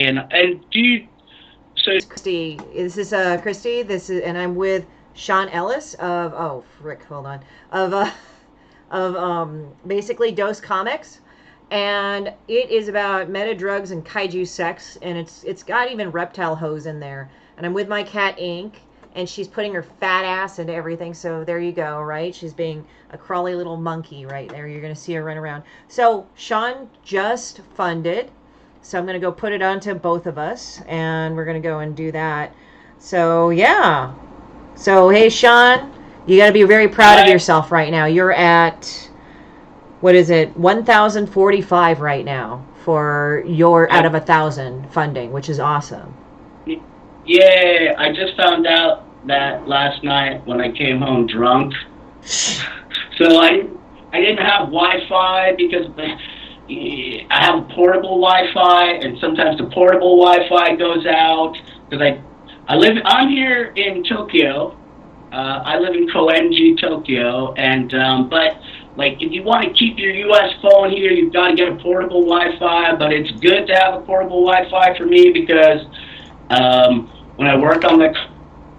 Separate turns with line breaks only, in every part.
And do you, so
Christie. This is Christie. And I'm with Sean Ellis of hold on of basically Dose Comics, and it is about meta drugs and kaiju sex, and it's got even reptile hose in there. And I'm with my cat Ink, and she's putting her fat ass into everything. So there you go, right? She's being a crawly little monkey right there. You're gonna see her run around. So Sean just funded. So I'm going to go put it onto both of us, and we're going to go and do that. So, yeah. So, hey, Sean, you got to be very proud of
I,
yourself right now. You're at, what is it, 1,045 right now for your out
I,
of 1,000 funding, which is awesome.
yeah, I just found out that last night when I came home drunk. So I didn't have Wi-Fi because I have portable Wi-Fi, and sometimes the portable Wi-Fi goes out because I'm here in Tokyo. I live in Koenji, Tokyo, and but like if you want to keep your U.S. phone here, you've got to get a portable Wi-Fi. But it's good to have a portable Wi-Fi for me because when I work on the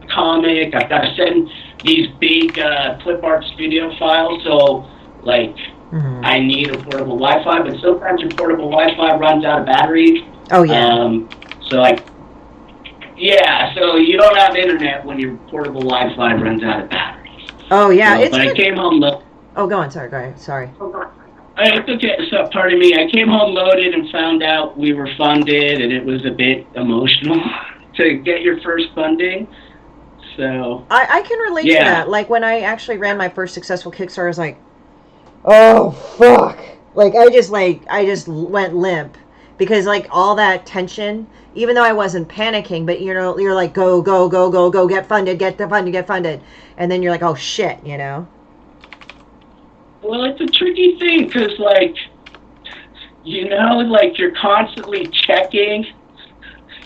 comic, I've got to send these big clip art studio files. So like
Mm-hmm.
I need a portable Wi-Fi, but sometimes your portable Wi-Fi runs out of battery.
Oh, yeah.
So like, yeah, so you don't have internet when your portable Wi-Fi runs out of batteries.
Oh, yeah.
So,
It's
but I
good.
came home.
Oh, go on. Sorry. Go ahead. Sorry.
It's okay. So, pardon me. I came home loaded and found out we were funded, and it was a bit emotional to get your first funding. So,
I can relate to
yeah.
that. Like, when I actually ran my first successful Kickstarter, I was oh fuck. I just went limp because like all that tension, even though I wasn't panicking, but you're like go go go go go get funded, get funded, and then you're like, oh shit, you know.
Well, it's a tricky thing because, like, like you're constantly checking,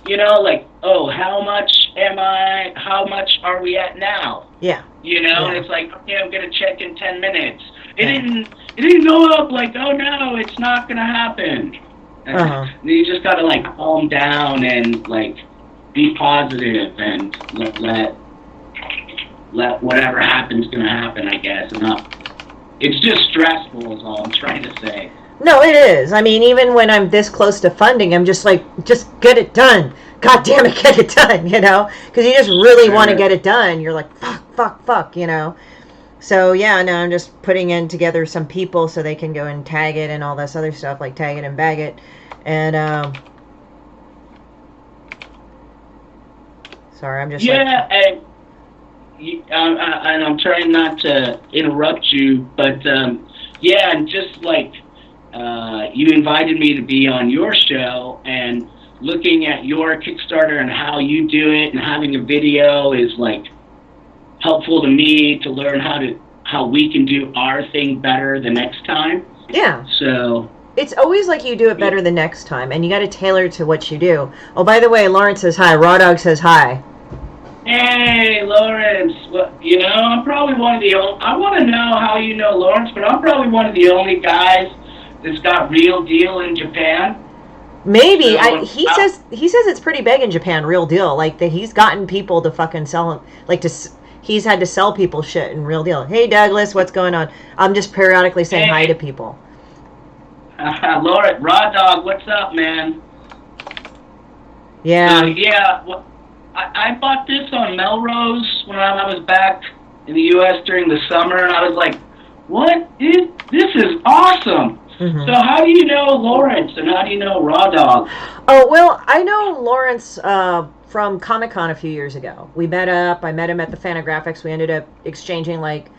like, oh, how much am I, how much are we at now?
Yeah.
And
Yeah.
it's like, okay, I'm going to check in 10 minutes. It
Yeah.
didn't, it didn't go up like, oh no, it's not going to happen.
Uh-huh.
You just got to, like, calm down and, like, be positive and let whatever happens going to happen, I guess. And not, it's just stressful is all I'm trying to say.
No, it is. I mean, even when I'm this close to funding, I'm just like, just get it done. God damn it, get it done, you know? Because you just really want to
Sure.
get it done. You're like, fuck, you know? So, yeah, no, I'm just putting in together some people so they can go and tag it and all this other stuff, like tag it and bag it. And, sorry, I'm just like,
Yeah, and I'm trying not to interrupt you, but yeah, and just like you invited me to be on your show, and looking at your Kickstarter and how you do it, and having a video is like helpful to me to learn how we can do our thing better the next time.
yeah.
So
It's always like you do it better the next time, and you got to tailor it to what you do. Oh, by the way, Lawrence says hi. Raw Dog says hi.
hey, Lawrence. Well, I'm probably one of the only. I want to know how you know Lawrence, but I'm probably one of the only guys that's got Real Deal in Japan.
Maybe
So,
he says it's pretty big in Japan, real deal. Like that, he's gotten people to fucking sell him. He's had to sell people shit in real deal. Hey Douglas, what's going on? I'm just periodically saying hi to
hey,
people.
Lawrence, Raw Dog, what's up, man? So,
Yeah,
yeah, well, I bought this on Melrose when I was back in the U.S. during the summer, and I was like, this is awesome.
hmm
So how do you know Lawrence, and how do you know Raw Dog?
Oh, well, I know Lawrence from Comic Con a few years ago. We met up. I met him at the Fantagraphics. We ended up exchanging like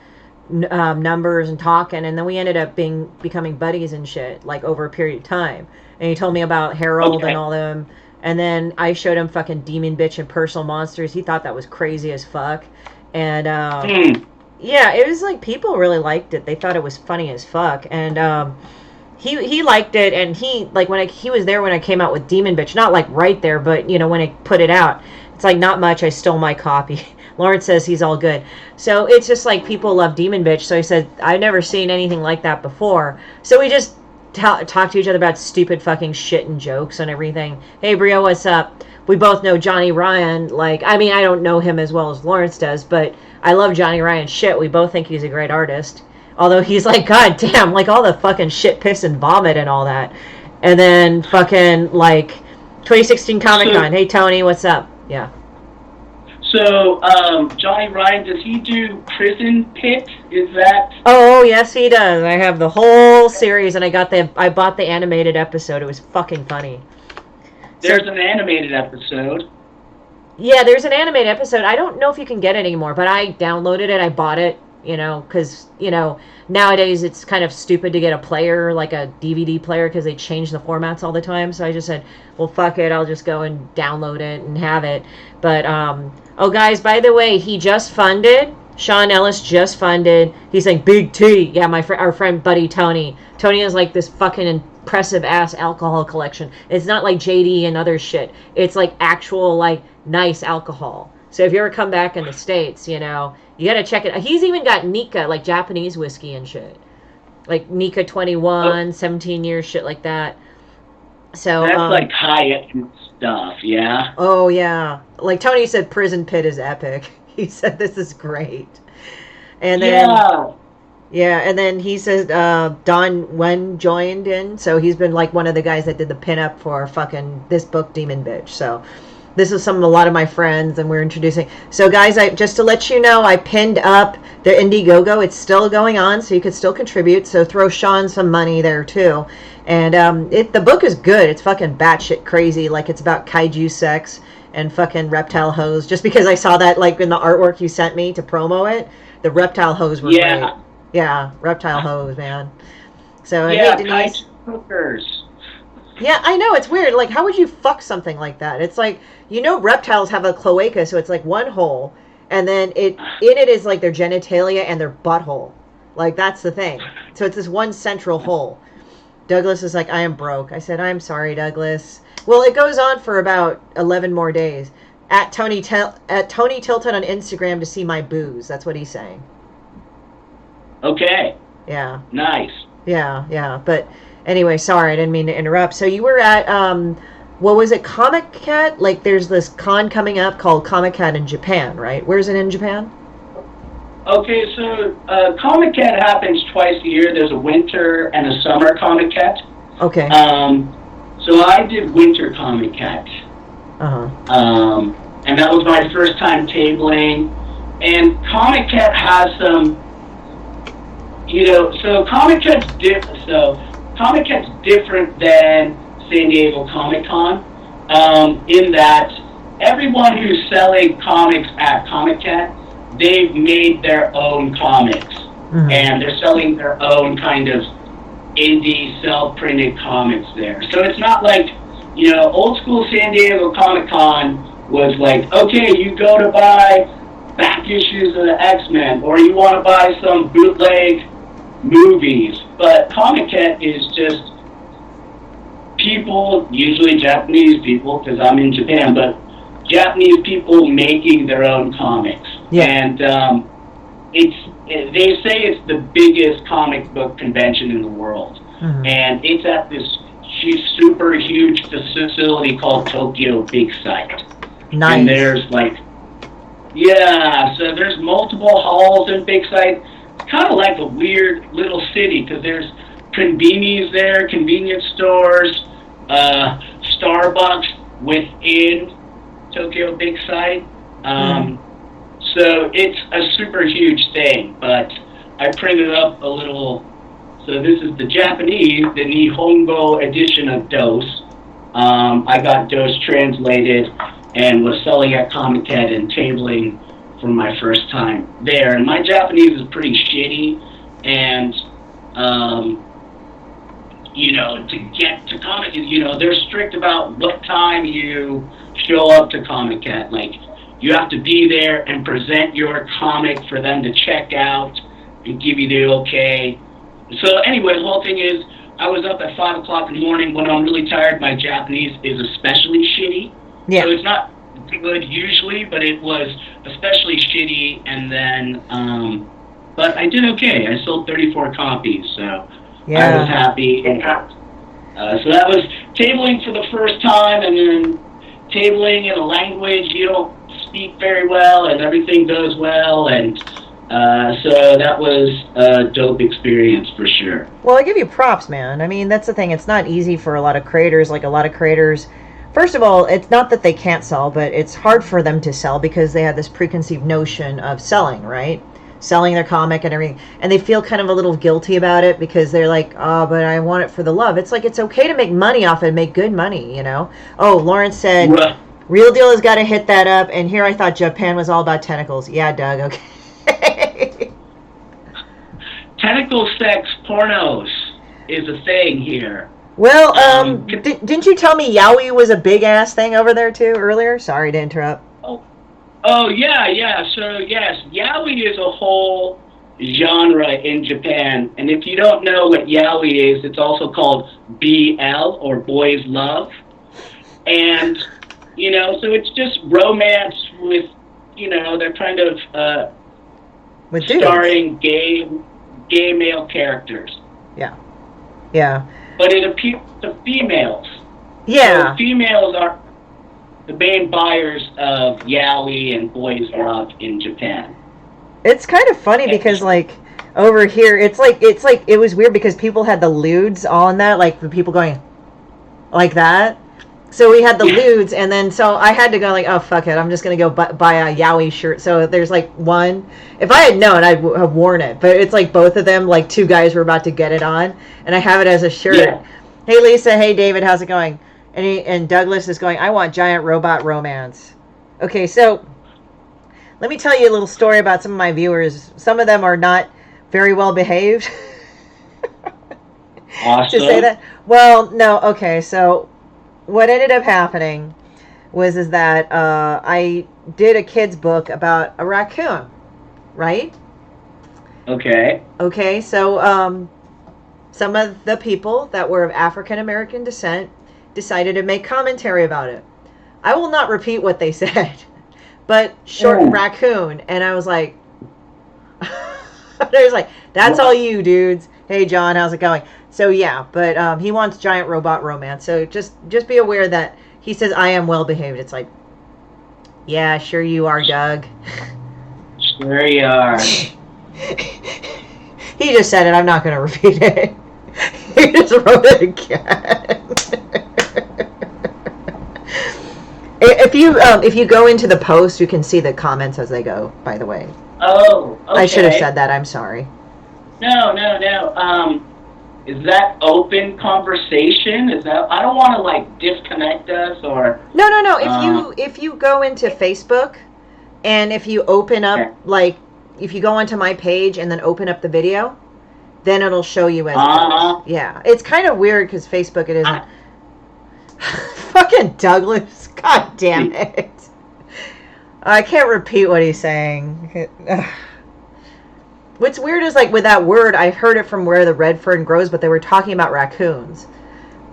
numbers and talking, and then we ended up becoming buddies and shit like over a period of time. And he told me about Harold and
Okay.
all them. And then I showed him fucking Demon Bitch and Personal Monsters. He thought that was crazy as fuck. And
Hmm.
yeah, it was like people really liked it. They thought it was funny as fuck. And he liked it, and he like he was there when I came out with Demon Bitch, not like right there, but when I put it out, it's like not much. I stole my copy. Lawrence says he's all good, so it's just like people love Demon Bitch. So he said I've never seen anything like that before. So we just talk to each other about stupid fucking shit and jokes and everything. Hey, Brio, what's up? We both know Johnny Ryan. Like, I mean, I don't know him as well as Lawrence does, but I love Johnny Ryan shit. We both think he's a great artist. Although he's like, god damn, like all the fucking shit, piss, and vomit and all that. And then fucking, like, 2016 Comic-Con. Hey, Tony, what's up? Yeah.
So, Johnny Ryan, does he do Prison Pit? Is that...
Oh, yes, he does. I have the whole series, and I bought the animated episode. It was fucking funny.
There's an animated episode.
Yeah, there's an animated episode. I don't know if you can get it anymore, but I downloaded it. I bought it, because, nowadays it's kind of stupid to get a player, like a DVD player, because they change the formats all the time. So I just said, well, fuck it. I'll just go and download it and have it. But, oh, guys, by the way, he just funded. Sean Ellis just funded. He's like, Big T. Yeah, our friend buddy Tony. Tony has like this fucking impressive ass alcohol collection. It's not like JD and other shit. It's like actual like nice alcohol. So if you ever come back in the States, you gotta check it. He's even got Nika, like Japanese whiskey and shit. Like Nika 21, 17 years, shit like that. So
that's like high-end stuff, yeah?
Oh, yeah. Like Tony said, Prison Pit is epic. He said this is great. And then... Yeah, and then he says Don Wen joined in, so he's been like one of the guys that did the pinup for fucking this book, Demon Bitch. So this is a lot of my friends, and we're introducing. So guys, just to let you know, I pinned up the Indiegogo. It's still going on, so you could still contribute. So throw Sean some money there too. And the book is good. It's fucking batshit crazy. Like it's about kaiju sex and fucking reptile hoes. Just because I saw that like in the artwork you sent me to promo it, the reptile hoes were great. Yeah, reptile hoes, man. So
yeah,
hey, Denise.
hookers.
Yeah, I know, it's weird. Like, how would you fuck something like that? It's like, reptiles have a cloaca, so it's like one hole, and then in it is like their genitalia and their butthole. Like, that's the thing. So it's this one central hole. Douglas is like, I am broke. I said, I'm sorry, Douglas. Well, it goes on for about 11 more days. At Tony Tilton on Instagram to see my booze. That's what he's saying.
Okay.
Yeah.
Nice.
Yeah. But anyway, sorry, I didn't mean to interrupt. So you were at, what was it, Comic Cat? Like, there's this con coming up called Comic Cat in Japan, right? Where's it in Japan?
Okay, so Comic Cat happens twice a year. There's a winter and a summer Comic Cat.
Okay.
So I did winter Comic Cat.
Uh-huh.
And that was my first time tabling. And Comic Cat has some... so Comic Cat's different than San Diego Comic-Con, in that everyone who's selling comics at Comic Cat, they've made their own comics, mm-hmm. and they're selling their own kind of indie self-printed comics there. So it's not like, old school San Diego Comic-Con was like, okay, you go to buy back issues of the X-Men, or you want to buy some bootleg movies, but Comic Cat is just people, usually Japanese people, because I'm in Japan, but Japanese people making their own comics. Yeah. And they say it's the biggest comic book convention in the world, mm-hmm. and it's at this super huge facility called Tokyo Big Sight.
Nice.
And there's so there's multiple halls in Big Sight. It's kind of like a weird little city because there's convenies there, convenience stores, Starbucks within Tokyo Big Sight. So it's a super huge thing, but I printed up a little. So this is the Japanese, the Nihongo edition of Dose. I got Dose translated and was selling at Comic Cat and tabling for my first time there. And my Japanese is pretty shitty, and to get to Comic Cat, they're strict about what time you show up to Comic Cat. Like, you have to be there and present your comic for them to check out and give you the okay. So anyway, the whole thing is, I was up at 5 o'clock in the morning. When I'm really tired, my Japanese is especially shitty. Yeah. So it's not good usually, but it was especially shitty. And then, but I did okay. I sold 34 copies, so
Yeah.
I was happy. And, so that was tabling for the first time, and then tabling in a language you don't speak very well, and everything goes well, and so that was a dope experience for sure.
Well, I give you props, man. I mean, that's the thing. It's not easy for a lot of creators. Like, a lot of creators, first of all, it's not that they can't sell, but it's hard for them to sell because they have this preconceived notion of selling, right? Selling their comic and everything. And they feel kind of a little guilty about it because they're like, oh, but I want it for the love. It's like, it's okay to make money off it, make good money, you know? Oh, Lawrence said,
Well,
Real Deal has got to hit that up. And here I thought Japan was all about tentacles. Yeah, Doug, okay.
tentacle sex pornos is a thing here.
Well, didn't you tell me yaoi was a big ass thing over there too earlier? Sorry to interrupt.
Oh yeah. So yes, yaoi is a whole genre in Japan, and if you don't know what yaoi is, it's also called BL or boys love, and so it's just romance with they're kind of
With dudes.
starring gay male characters.
Yeah.
But it appeals to females.
Yeah.
So females are the main buyers of yaoi and boys love in Japan.
It's kind of funny because like over here it's like it was weird because people had the lewds on that, like the people going like that. So we had the lewds, and then so I had to go like, oh fuck it, I'm just gonna go buy a yaoi shirt. So there's like one. If I had known, I'd have worn it. But it's like both of them, like two guys were about to get it on, and I have it as a shirt.
Yeah.
Hey Lisa, hey David, how's it going? And Douglas is going, I want giant robot romance. Okay, so let me tell you a little story about some of my viewers. Some of them are not very well behaved.
Awesome.
To say that. Well, no, okay, so what ended up happening is that I did a kid's book about a raccoon, right?
Okay.
Okay, so some of the people that were of African American descent decided to make commentary about it. I will not repeat what they said, but short raccoon, and I was like, that's all you dudes. Hey John, how's it going? So yeah, but he wants giant robot romance. So just be aware that he says I am well behaved. It's like, yeah, sure you are, Doug.
Sure you are.
He just said it. I'm not going to repeat it. He just wrote it again. If you go into the post, you can see the comments as they go. By the way.
Oh, okay.
I should have said that. I'm sorry.
No. Is that open conversation? Is that I don't want to like disconnect us or
No. If you go into Facebook, and if you open up like if you go onto my page and then open up the video, then it'll show you as it goes. Yeah, it's kind of weird because Facebook it isn't. Fucking Douglas, god damn it! I can't repeat what he's saying. What's weird is like with that word, I heard it from where the red fern grows, but they were talking about raccoons.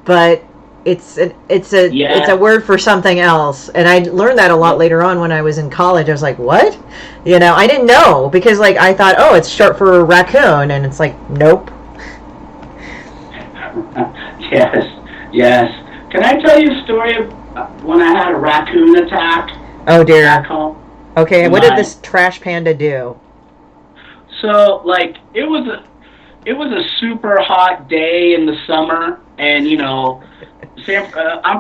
But it's a word for something else, and I learned that a lot later on when I was in college. I was like, what? I didn't know because like I thought, oh, it's short for raccoon, and it's like, nope.
Yes. Can I tell you a story of when I had a raccoon attack?
Oh dear.
Back home?
Okay, what did this trash panda do?
So, like, it was a super hot day in the summer, and I'm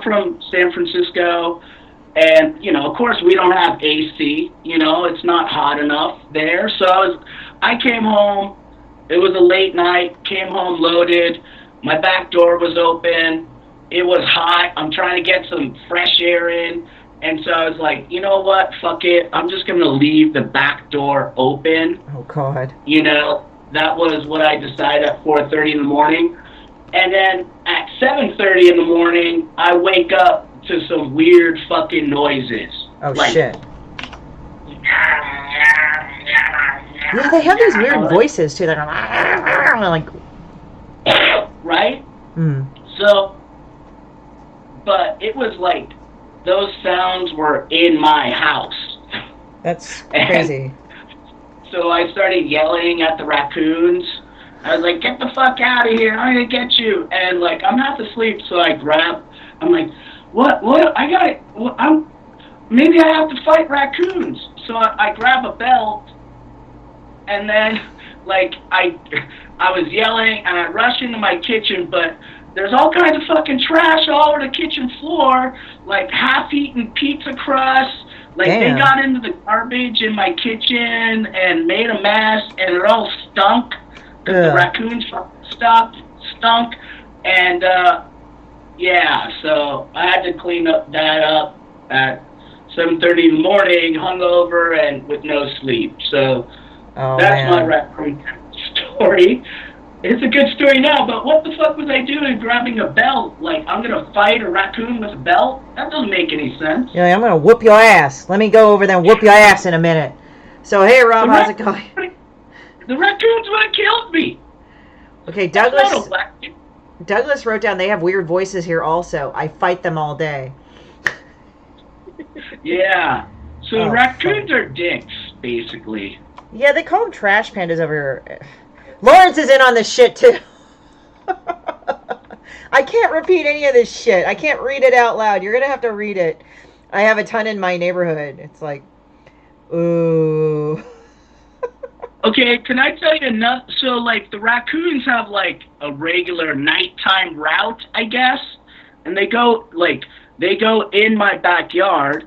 from San Francisco, and of course we don't have AC. It's not hot enough there. So I came home. It was a late night. Came home loaded. My back door was open. It was hot. I'm trying to get some fresh air in. And so I was like, you know what? Fuck it. I'm just going to leave the back door open.
Oh, God.
That was what I decided at 4:30 in the morning. And then at 7:30 in the morning, I wake up to some weird fucking noises.
Oh, shit. Yeah, they have these weird voices, too. They're like...
Right?
Mm.
So, but it was like... Those sounds were in my house.
That's crazy.
So I started yelling at the raccoons, I was like, get the fuck out of here, I'm gonna get you. And like, I'm half asleep, so I'm like, what, I got it, maybe I have to fight raccoons. So I grab a belt, and then, like, I was yelling, and I rush into my kitchen, but there's all kinds of fucking trash all over the kitchen floor, like half-eaten pizza crusts. Like,
Damn.
they got into the garbage in my kitchen and made a mess, and it all stunk. Because the raccoons stunk. And, yeah, so I had to clean that up at 7:30 in the morning, hungover, and with no sleep. So that's my raccoon story. It's a good story now, but what the fuck was I doing grabbing a belt? Like, I'm going to fight a raccoon with a belt? That doesn't make any sense.
Yeah, I'm going to whoop your ass. Let me go over there and whoop your ass in a minute. So, hey, Rob, how's it going?
The raccoons would have killed me.
Okay, Douglas wrote down they have weird voices here also. I fight them all day.
Yeah. So raccoons are dicks, basically.
Yeah, they call them trash pandas over here. Lawrence is in on this shit, too. I can't repeat any of this shit. I can't read it out loud. You're going to have to read it. I have a ton in my neighborhood. It's like, ooh.
Okay, can I tell you enough? So, like, the raccoons have, like, a regular nighttime route, I guess. And they go in my backyard.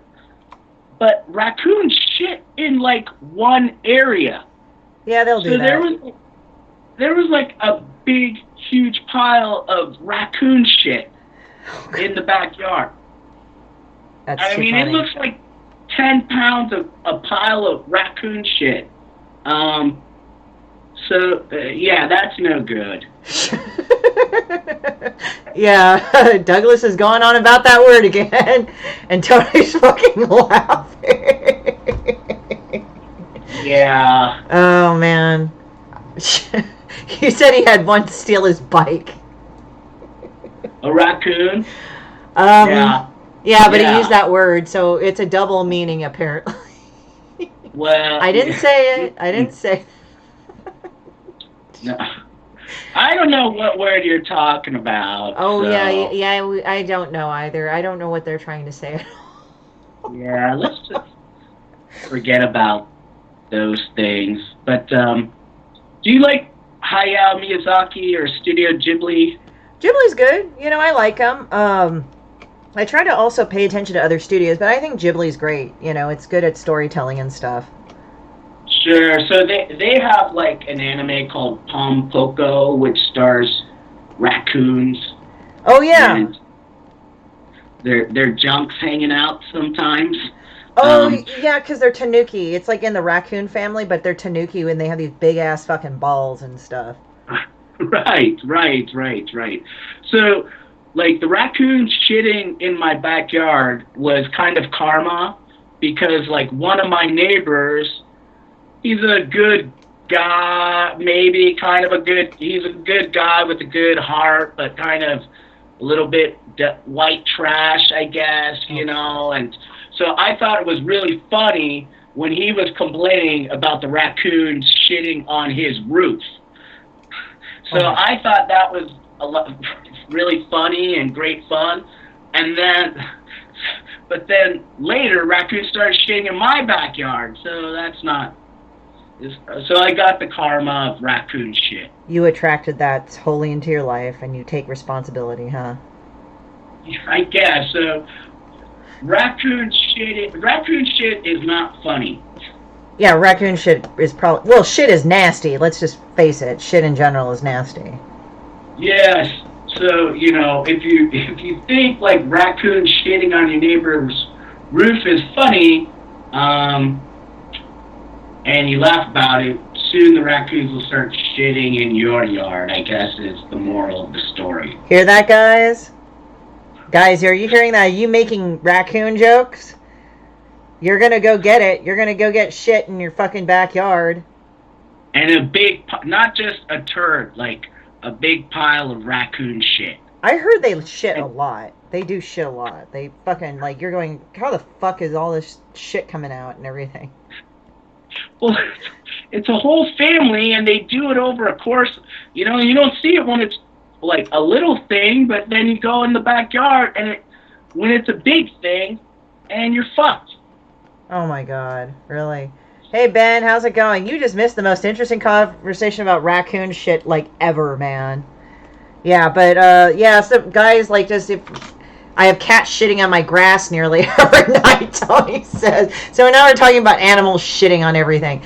But raccoons shit in, like, one area.
Yeah, they'll do that.
There was like a big, huge pile of raccoon shit in the backyard.
That's
I mean,
funny.
It looks like 10 pounds of a pile of raccoon shit. Yeah, that's no good.
Yeah, Douglas has gone on about that word again, and Tony's fucking laughing.
Yeah.
Oh, man. You said he had one steal his bike.
A raccoon?
Yeah. Yeah, but he used that word, so it's a double meaning, apparently.
Well,
I didn't say it. I didn't say it.
No. I don't know what word you're talking about.
Oh,
so.
yeah, I don't know either. I don't know what they're trying to say.
Yeah, let's just forget about those things. But, do you like Hayao Miyazaki or Studio Ghibli?
Ghibli's good. You know, I like him. I try to also pay attention to other studios, but I think Ghibli's great. You know, it's good at storytelling and stuff.
Sure. So they have like an anime called Pom Poko, which stars raccoons.
Oh yeah.
And their junks hanging out sometimes.
Oh yeah, because they're tanuki. It's like in the raccoon family, but they're tanuki and they have these big ass fucking balls and stuff.
Right. So, like, the raccoon shitting in my backyard was kind of karma because, like, one of my neighbors, he's a good guy, he's a good guy with a good heart, but kind of a little bit white trash, I guess, you know, and so I thought it was really funny when he was complaining about the raccoons shitting on his roof. So I thought that was really funny and great fun. But then later, raccoons started shitting in my backyard. So that's not. So I got the karma of raccoon shit.
You attracted that wholly into your life, and you take responsibility, huh?
I guess so. Raccoon shit is not funny.
Yeah, raccoon shit is probably... Well, shit is nasty. Let's just face it. Shit in general is nasty.
Yes. So, you know, if you think, like, raccoon shitting on your neighbor's roof is funny, and you laugh about it, soon the raccoons will start shitting in your yard, I guess is the moral of the story.
Hear that, guys? Guys, are you hearing that? Are you making raccoon jokes? You're gonna go get it. You're gonna go get shit in your fucking backyard.
And a big, not just a turd, like a big pile of raccoon shit.
I heard they shit a lot. They do shit a lot. They fucking, like, you're going, how the fuck is all this shit coming out and everything?
Well, it's a whole family, and they do it over a course. You know, you don't see it when it's like a little thing, but then you go in the backyard and when it's a big thing, and you're fucked.
Oh my God, really? Hey Ben, how's it going? You just missed the most interesting conversation about raccoon shit like ever, man. Yeah, but yeah, so guys, like, just if I have cats shitting on my grass nearly every night, Tony says. So now we're talking about animals shitting on everything.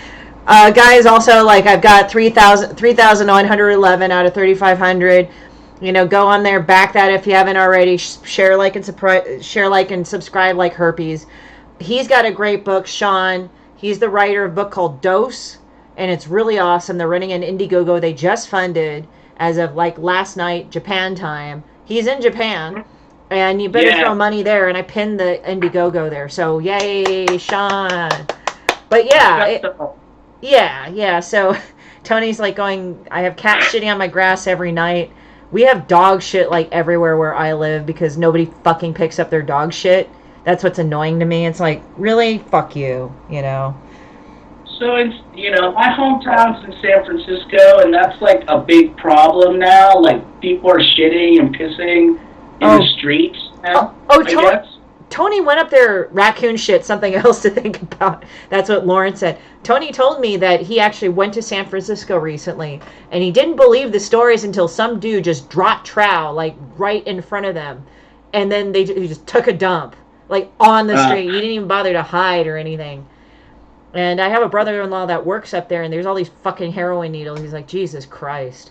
Guys, also, like, I've got 3,911 out of 3,500. You know, go on there, back that if you haven't already. Share, like, and subscribe like herpes. He's got a great book, Sean. He's the writer of a book called Dose, and it's really awesome. They're running an Indiegogo. They just funded, as of, like, last night, Japan time. He's in Japan, and you better throw money there, and I pinned the Indiegogo there. So, yay, Sean. But, yeah, so Tony's, like, going, I have cats shitting on my grass every night. We have dog shit, like, everywhere where I live because nobody fucking picks up their dog shit. That's what's annoying to me. It's like, really? Fuck you, you know?
So, my hometown's in San Francisco, and that's, like, a big problem now. Like, people are shitting and pissing in the streets now, I guess.
Tony went up there, raccoon shit, something else to think about. That's what Lauren said. Tony told me that he actually went to San Francisco recently, and he didn't believe the stories until some dude just dropped trow, like, right in front of them. And then he just took a dump, like, on the street. He didn't even bother to hide or anything. And I have a brother-in-law that works up there, and there's all these fucking heroin needles. He's like, Jesus Christ.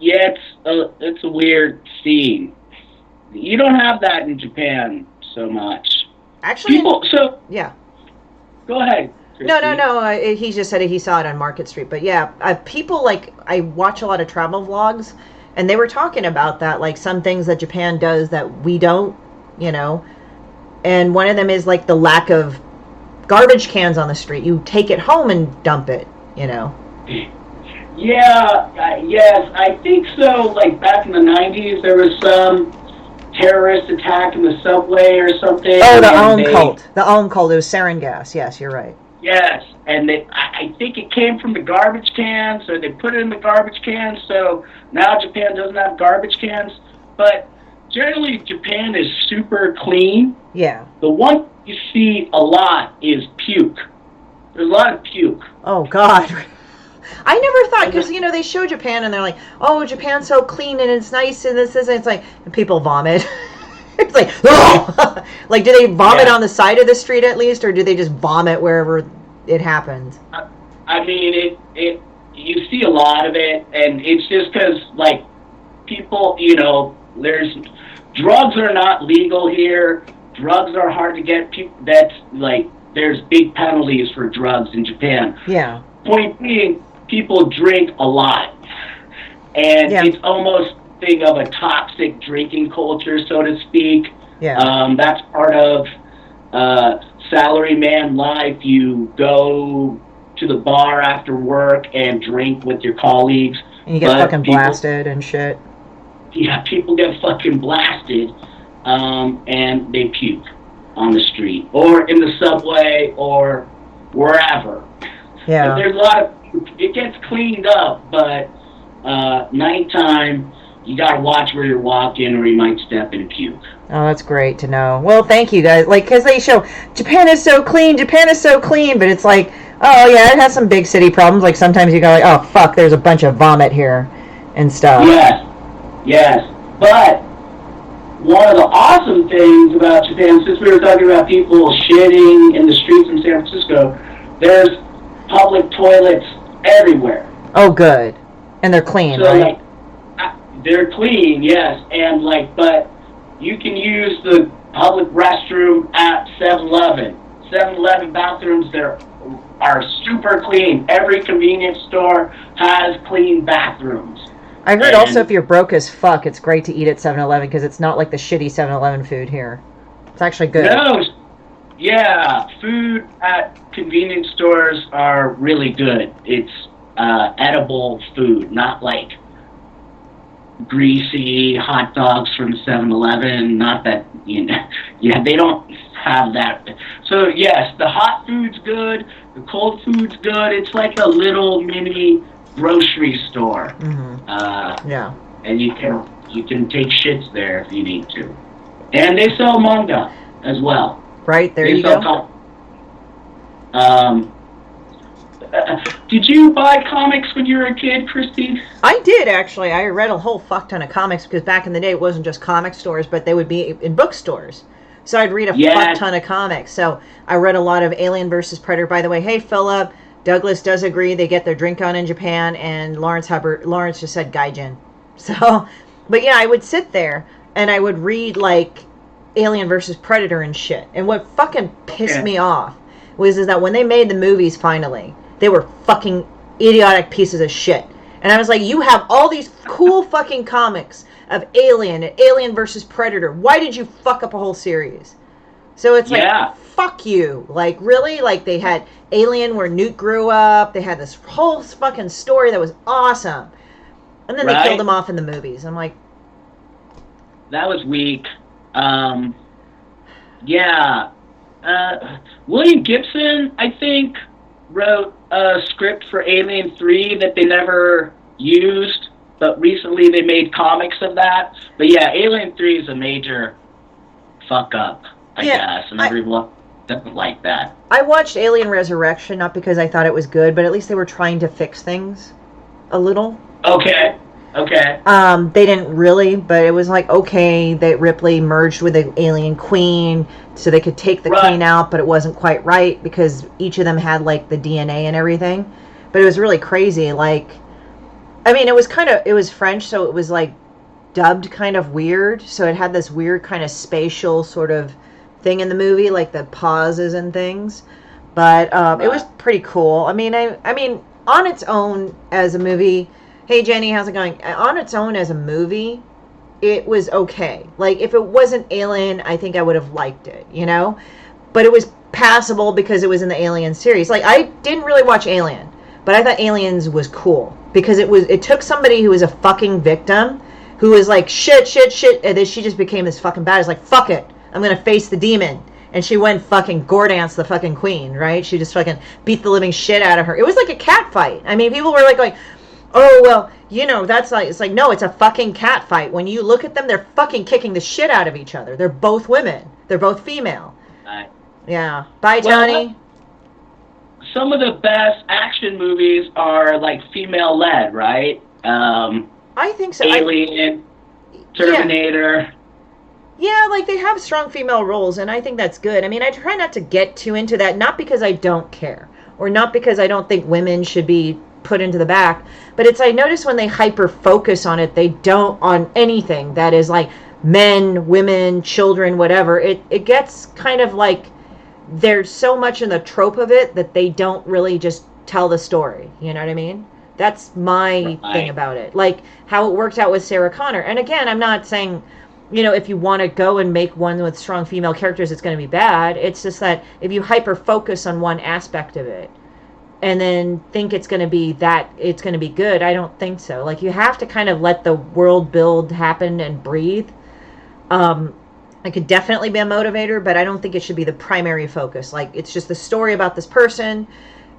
Yeah, it's a weird scene. You don't have that in Japan so much.
Actually, yeah.
Go ahead, Christie.
No. He just said he saw it on Market Street. But yeah, people, like, I watch a lot of travel vlogs, and they were talking about that, like, some things that Japan does that we don't, you know. And one of them is, like, the lack of garbage cans on the street. You take it home and dump it, you know.
Yeah, yes, I think so. Like, back in the 90s, there was some terrorist attack in the subway or something.
Oh, the cult. The Aum cult. It was sarin gas. Yes, you're right.
Yes, and I think it came from the garbage cans, so they put it in the garbage cans, so now Japan doesn't have garbage cans. But generally, Japan is super clean.
Yeah.
The one you see a lot is puke. There's a lot of puke.
Oh, God. I never thought, because, you know, they show Japan and they're like, oh, Japan's so clean and it's nice and this, and it's like, and people vomit. It's like, oh! Like, do they vomit on the side of the street at least, or do they just vomit wherever it happens?
I mean, you see a lot of it, and it's just because, like, people, you know, drugs are not legal here. Drugs are hard to get. That's, like, there's big penalties for drugs in Japan.
Yeah.
Point being, people drink a lot, and it's almost a thing of a toxic drinking culture, so to speak.
Yeah.
That's part of salaryman life. You go to the bar after work and drink with your colleagues.
And you get fucking blasted and shit.
Yeah, people get fucking blasted, and they puke on the street or in the subway or wherever.
Yeah.
But there's a lot of, it gets cleaned up, but nighttime, you gotta watch where you're walking or you might step in puke.
Oh, that's great to know. Well, thank you guys. Like, because they show Japan is so clean, but it's like, oh yeah, it has some big city problems. Like, sometimes you go like, oh fuck, there's a bunch of vomit here and stuff.
Yes. But one of the awesome things about Japan, since we were talking about people shitting in the streets in San Francisco, there's public toilets everywhere.
Oh, good. And they're clean,
so,
right?
Like, they're clean, yes. And, like, but you can use the public restroom at 7-Eleven. 7-Eleven bathrooms are super clean. Every convenience store has clean bathrooms.
I heard also if you're broke as fuck, it's great to eat at 7-Eleven because it's not like the shitty 7-Eleven food here. It's actually good.
No, yeah, food at convenience stores are really good. It's edible food, not like greasy hot dogs from 7-Eleven. Not that, you know, yeah, they don't have that. So yes, the hot food's good, the cold food's good. It's like a little mini grocery store.
Yeah.
And you can take shits there if you need to. And they sell manga as well.
Right, there you go.
Did you buy comics when you were a kid, Christie?
I did, actually. I read a whole fuck ton of comics because back in the day it wasn't just comic stores, but they would be in bookstores. So I'd read a fuck ton of comics. So I read a lot of Alien versus Predator. By the way, hey, Philip, Douglas does agree they get their drink on in Japan, and Lawrence just said gaijin. So, but yeah, I would sit there and I would read like Alien versus Predator and shit. And what fucking pissed me off is that when they made the movies finally, they were fucking idiotic pieces of shit. And I was like, you have all these cool fucking comics of Alien and Alien versus Predator. Why did you fuck up a whole series? So it's like, fuck you. Like, really? Like, they had Alien where Newt grew up. They had this whole fucking story that was awesome. And then they killed him off in the movies. I'm like...
That was weak. William Gibson, I think, wrote a script for Alien 3 that they never used, but recently they made comics of that. But yeah, Alien 3 is a major fuck up, I guess, and everyone doesn't like that.
I watched Alien Resurrection, not because I thought it was good, but at least they were trying to fix things a little.
Okay.
They didn't really, but it was like, okay, that Ripley merged with the alien queen so they could take the queen out, but it wasn't quite right because each of them had like the DNA and everything. But it was really crazy. Like, I mean, it was French, so it was like dubbed kind of weird. So it had this weird kind of spatial sort of thing in the movie, like the pauses and things. But it was pretty cool. I mean, on its own as a movie. Hey, Jenny, how's it going? On its own as a movie, it was okay. Like, if it wasn't Alien, I think I would have liked it, you know? But it was passable because it was in the Alien series. Like, I didn't really watch Alien, but I thought Aliens was cool. Because it took somebody who was a fucking victim, who was like, shit, and then she just became this fucking badass. Like, fuck it, I'm gonna face the demon. And she went fucking gore dance the fucking queen, right? She just fucking beat the living shit out of her. It was like a cat fight. I mean, people were like going... Oh, well, you know, that's like, it's like, no, it's a fucking cat fight. When you look at them, they're fucking kicking the shit out of each other. They're both women. They're both female. Yeah. Bye, Tony.
Some of the best action movies are, like, female-led, right?
I think so.
Alien, Terminator.
Yeah, like, they have strong female roles, and I think that's good. I mean, I try not to get too into that, not because I don't care, or not because I don't think women should be put into the back, but I notice when they hyper focus on it, they don't on anything that is like men, women, children, whatever. It gets kind of like there's so much in the trope of it that they don't really just tell the story. You know what I mean? That's my thing about it. Like how it worked out with Sarah Connor. And again, I'm not saying, you know, if you want to go and make one with strong female characters, it's going to be bad. It's just that if you hyper focus on one aspect of it, and then think it's going to be good. I don't think so. Like, you have to kind of let the world build happen and breathe. It could definitely be a motivator, but I don't think it should be the primary focus. Like, it's just the story about this person.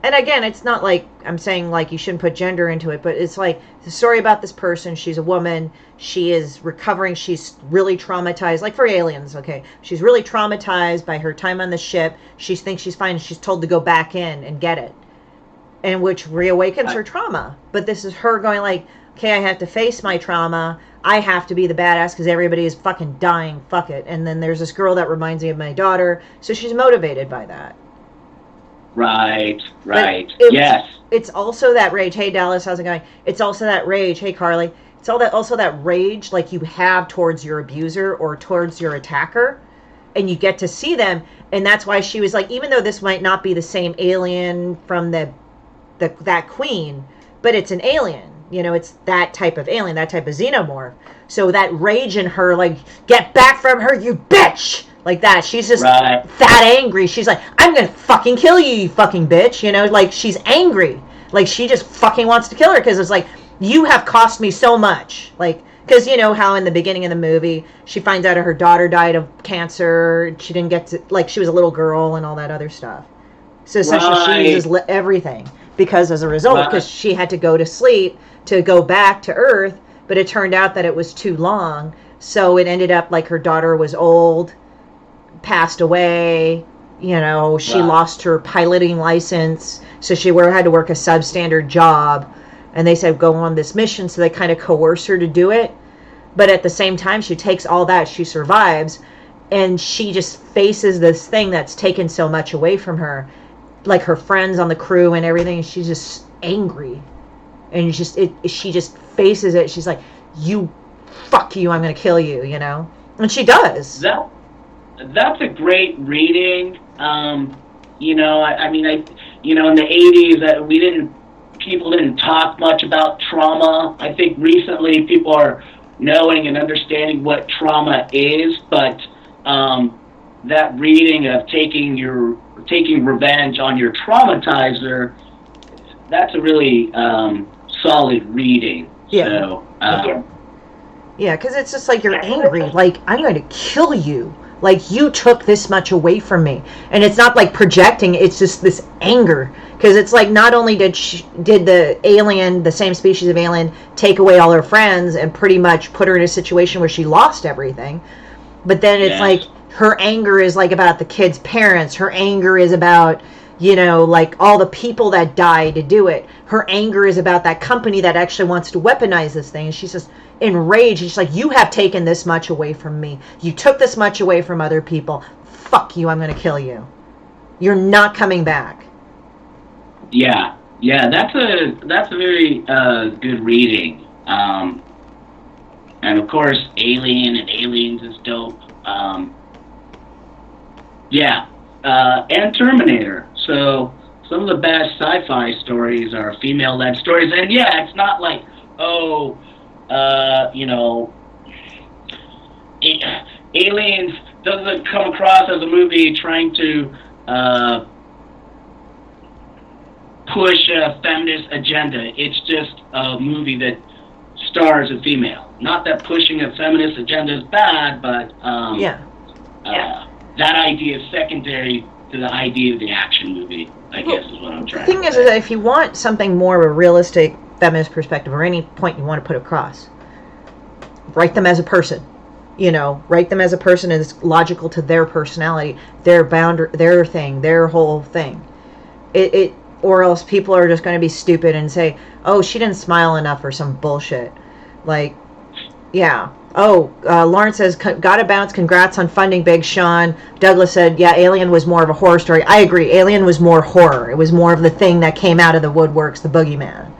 And again, it's not like I'm saying, like, you shouldn't put gender into it, but it's like the story about this person. She's a woman. She is recovering. She's really traumatized. Like for Aliens, okay? She's really traumatized by her time on the ship. She thinks she's fine. She's told to go back in and get it. And which reawakens her trauma. But this is her going like, okay, I have to face my trauma. I have to be the badass because everybody is fucking dying. Fuck it. And then there's this girl that reminds me of my daughter. So she's motivated by that.
Right. Yes.
It's also that rage. Hey, Dallas, how's it going? It's also that rage. Hey, Carly. It's also that rage like you have towards your abuser or towards your attacker. And you get to see them. And that's why she was like, even though this might not be the same alien from that queen, but it's an alien, you know, it's that type of alien, that type of xenomorph. So that rage in her, like, get back from her, you bitch, like that. She's just that angry. She's like, I'm gonna fucking kill you, you fucking bitch, you know, like she's angry, like she just fucking wants to kill her because it's like, you have cost me so much, like, because you know how in the beginning of the movie she finds out her daughter died of cancer, she didn't get to, like, she was a little girl and all that other stuff. So essentially she uses everything. because as a result, because she had to go to sleep to go back to Earth, but it turned out that it was too long. So it ended up like her daughter was old, passed away. You know, she lost her piloting license, so she had to work a substandard job. And they said, go on this mission, so they kind of coerce her to do it. But at the same time, she takes all that, she survives, and she just faces this thing that's taken so much away from her. Like her friends on the crew and everything, she's just angry. And she just faces it. She's like, fuck you, I'm going to kill you, you know? And she does.
That's a great reading. You know, I mean, you know, in the 80s, people didn't talk much about trauma. I think recently people are knowing and understanding what trauma is, but that reading of taking revenge on your traumatizer, that's a really solid reading.
Yeah.
So,
yeah, because it's just like you're angry. Like, I'm going to kill you. Like, you took this much away from me. And it's not like projecting, it's just this anger. Because it's like, not only did the alien, the same species of alien, take away all her friends and pretty much put her in a situation where she lost everything, but then it's like, her anger is like about the kid's parents. Her anger is about, you know, like all the people that died to do it. Her anger is about that company that actually wants to weaponize this thing. And she's just enraged. She's like, you have taken this much away from me. You took this much away from other people. Fuck you, I'm going to kill you. You're not coming back.
Yeah, that's a very good reading. And of course, Alien and Aliens is dope. And Terminator. So some of the best sci-fi stories are female-led stories, and it's not like, you know, Aliens doesn't come across as a movie trying to push a feminist agenda. It's just a movie that stars a female. Not that pushing a feminist agenda is bad, but that idea is secondary to the idea of the action movie, I guess is what I'm trying to say.
The thing is that if you want something more of a realistic feminist perspective, or any point you want to put across, write them as a person. You know, write them as a person and it's logical to their personality, their their thing, their whole thing. Or else people are just going to be stupid and say, oh, she didn't smile enough or some bullshit. Like, yeah. Oh, Lawrence says, gotta bounce, congrats on funding Big Sean. Douglas said, yeah, Alien was more of a horror story. I agree, Alien was more horror. It was more of the thing that came out of the woodworks, the boogeyman.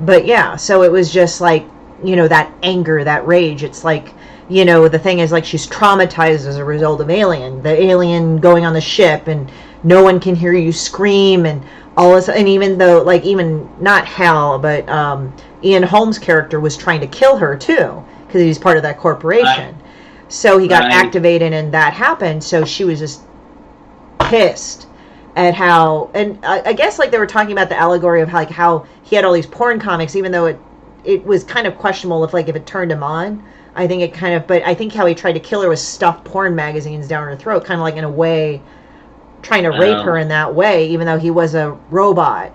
But yeah, so it was just like, you know, that anger, that rage. It's like, you know, the thing is like she's traumatized as a result of Alien. The alien going on the ship and no one can hear you scream and all this. And even though, like, even not Hal, but Ian Holmes' character was trying to kill her too because he's part of that corporation. So he got activated and that happened. So she was just pissed at how, and I guess like they were talking about the allegory of like how he had all these porn comics, even though it was kind of questionable if it turned him on. I think it kind of, but I think how he tried to kill her was stuff porn magazines down her throat, kind of like in a way trying to rape her in that way, even though he was a robot.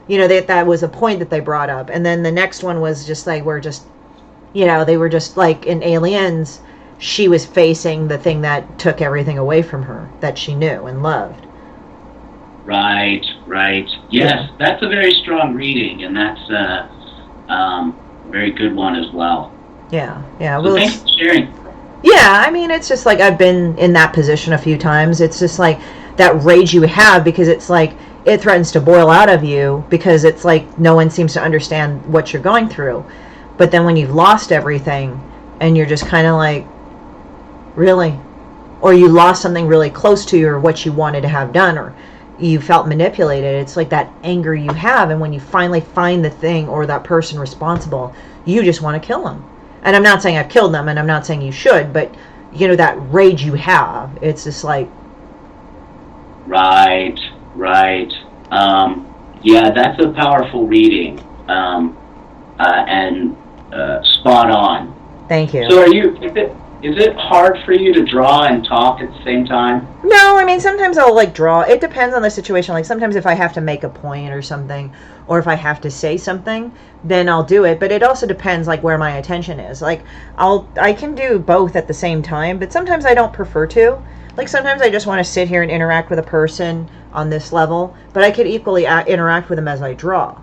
You know, that was a point that they brought up. And then the next one was just like, they were just like in Aliens, she was facing the thing that took everything away from her that she knew and loved.
Right. Yes, that's a very strong reading, and that's a very good one as well.
Yeah.
So thanks for sharing.
Yeah, I mean, it's just like I've been in that position a few times. It's just like that rage you have because it's like it threatens to boil out of you because it's like no one seems to understand what you're going through. But then when you've lost everything and you're just kind of like, really? Or you lost something really close to you or what you wanted to have done or you felt manipulated. It's like that anger you have, and when you finally find the thing or that person responsible, you just want to kill them. And I'm not saying I've killed them, and I'm not saying you should, but you know that rage you have, it's just like...
Right. Yeah, that's a powerful reading, and spot on.
Thank you.
So are you, if Is it hard for you to draw and talk at the same time?
No, I mean, sometimes I'll like draw. It depends on the situation. Like sometimes if I have to make a point or something, or if I have to say something, then I'll do it. But it also depends like where my attention is. Like I can do both at the same time, but sometimes I don't prefer to. Like sometimes I just want to sit here and interact with a person on this level, but I could equally interact with them as I draw.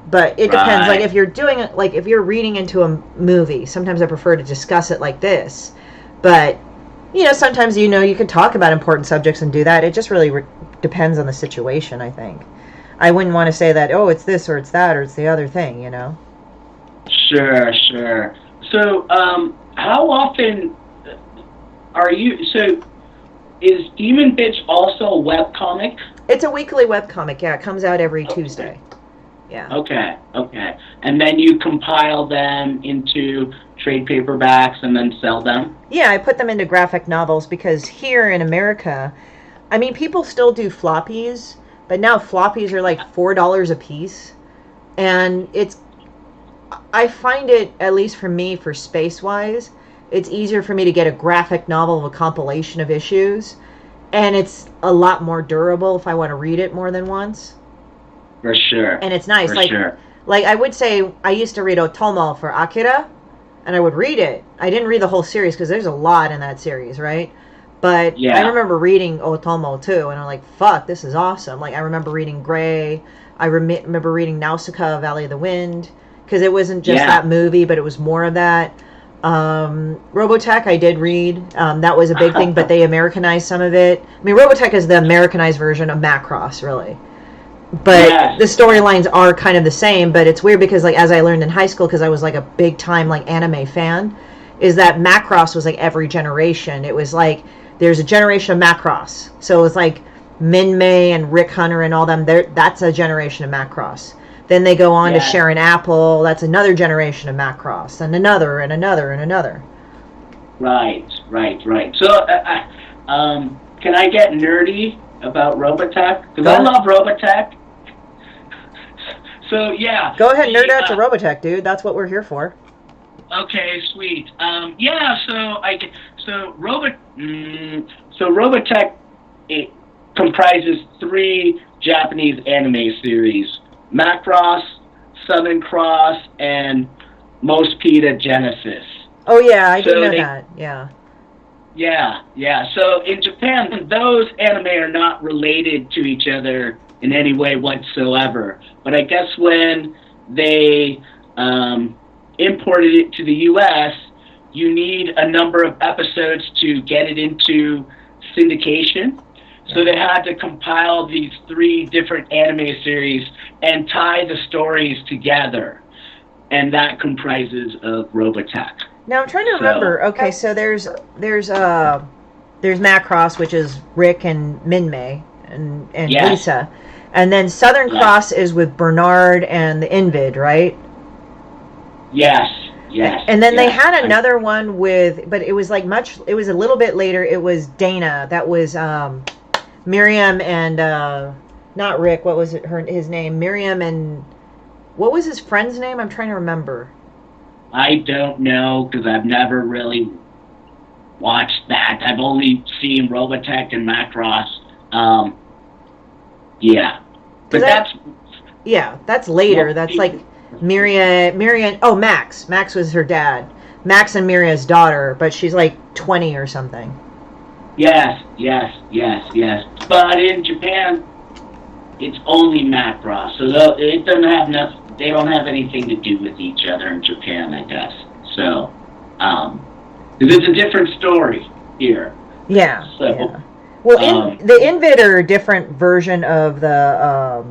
But it depends. Like if you're doing it, like if you're reading into a movie, sometimes I prefer to discuss it like this. But sometimes you can talk about important subjects and do that. It just really depends on the situation. I think I wouldn't want to say that it's this or it's that or it's the other thing.
Sure. So, how often are you? So, is Demon Bitch also a webcomic?
It's a weekly webcomic. Yeah, it comes out every Tuesday. Yeah.
Okay. And then you compile them into trade paperbacks and then sell them?
Yeah, I put them into graphic novels because here in America, I mean, people still do floppies, but now floppies are like $4 a piece. And I find it, at least for me, for space-wise, it's easier for me to get a graphic novel of a compilation of issues. And it's a lot more durable if I want to read it more than once.
For sure.
And it's nice.
Sure.
Like I would say I used to read Otomo for Akira, and I would read it. I didn't read the whole series because there's a lot in that series, right? But yeah. I remember reading Otomo too, and I'm like, fuck, this is awesome. Like I remember reading Gray. I remember reading Nausicaa, Valley of the Wind, because it wasn't just that movie, but it was more of that. Robotech I did read. That was a big thing, but they Americanized some of it. I mean, Robotech is the Americanized version of Macross, really. But the storylines are kind of the same, but it's weird because like as I learned in high school, because I was like a big time like anime fan, is that Macross was like every generation. It was like there's a generation of Macross. So it's like Min-May and Rick Hunter and all them. That's a generation of Macross. Then they go on to Sharon Apple. That's another generation of Macross, and another and another and another.
Right. So can I get nerdy about Robotech? Because I love Robotech. So yeah.
Go ahead, nerd out to Robotech, dude. That's what we're here for.
Okay, sweet. So Robotech it comprises 3 Japanese anime series: Macross, Southern Cross, and Mospeada Genesis.
Oh yeah, I did know that. Yeah.
Yeah. So in Japan, those anime are not related to each other in any way whatsoever. But I guess when they imported it to the U.S., you need a number of episodes to get it into syndication. So they had to compile these 3 different anime series and tie the stories together. And that comprises of Robotech.
Now I'm trying to remember. Okay, so there's Macross, which is Rick and Min-May and Lisa, and then Southern Cross is with Bernard and the Invid, right?
Yes.
And then they had another one but it was like it was a little bit later. It was Dana. That was Miriam and not Rick. What was his name? Miriam and what was his friend's name? I'm trying to remember.
I don't know because I've never really watched that. I've only seen Robotech and Macross. But
that's later. That's like Miriam. Oh, Max. Max was her dad. Max and Miriam's daughter, but she's like 20 or something.
Yes. But in Japan, it's only Macross, so it doesn't have nothing. They don't have anything to do with each other in Japan, I guess. So, because it's a different story here.
Yeah.
So,
yeah. Well, the Invid are a different version of the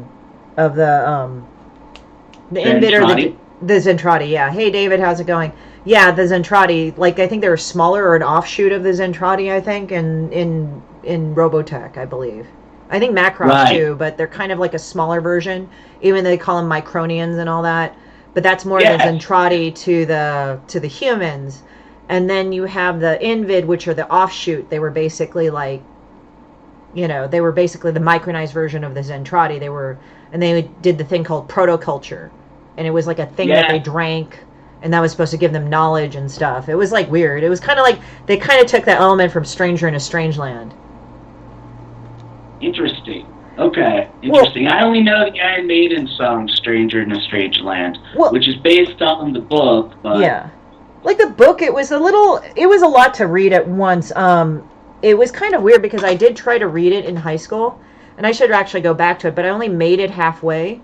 Invid are the Zentradi. Yeah. Hey, David, how's it going? Yeah, the Zentradi. Like I think they're smaller or an offshoot of the Zentradi. I think in Robotech, I believe. I think Macross too, but they're kind of like a smaller version. Even though they call them Micronians and all that, but that's more the Zentradi to the humans. And then you have the Invid, which are the offshoot. They were basically like, they were basically the micronized version of the Zentradi. They did the thing called protoculture, and it was like a thing that they drank. and that was supposed to give them knowledge and stuff. It was like weird. It was kind of like they kind of took that element from Stranger in a Strange Land.
Interesting. Okay, interesting. I only know the Iron Maiden song "Stranger in a Strange Land," which is based on the book. But
yeah, like the book, it was a lot to read at once. It was kind of weird because I did try to read it in high school, and I should actually go back to it, but I only made it halfway,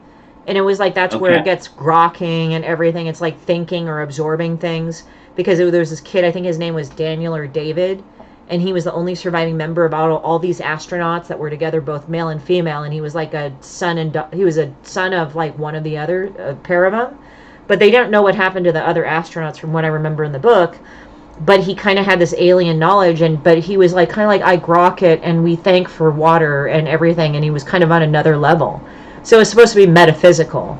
and it was like that's where it gets grokking and everything. It's like thinking or absorbing things because there was this kid, I think his name was Daniel or David, and he was the only surviving member of all these astronauts that were together, both male and female, and he was like a son of like one of the other, a pair of them, but they don't know what happened to the other astronauts from what I remember in the book. But he kind of had this alien knowledge, but he was like kind of like, I grok it, and we thank for water and everything, and he was kind of on another level. So it's supposed to be metaphysical.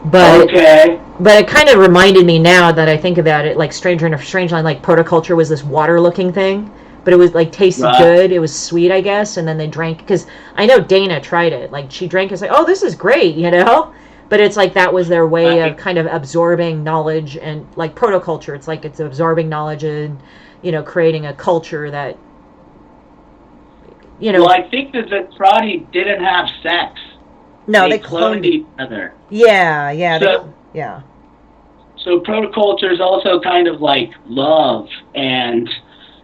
But it kind of reminded me now that I think about it, like Stranger in a Strange Land, like protoculture was this water-looking thing, but it was like tasted good. It was sweet, I guess, and then they drank, because I know Dana tried it. Like she drank, it's like, oh, this is great, you know? But it's like that was their way of kind of absorbing knowledge, and like protoculture, it's like it's absorbing knowledge and, you know, creating a culture that, you know.
Well, I think that the Frati didn't have sex.
No, they
cloned each other.
Yeah.
So protoculture is also kind of like love and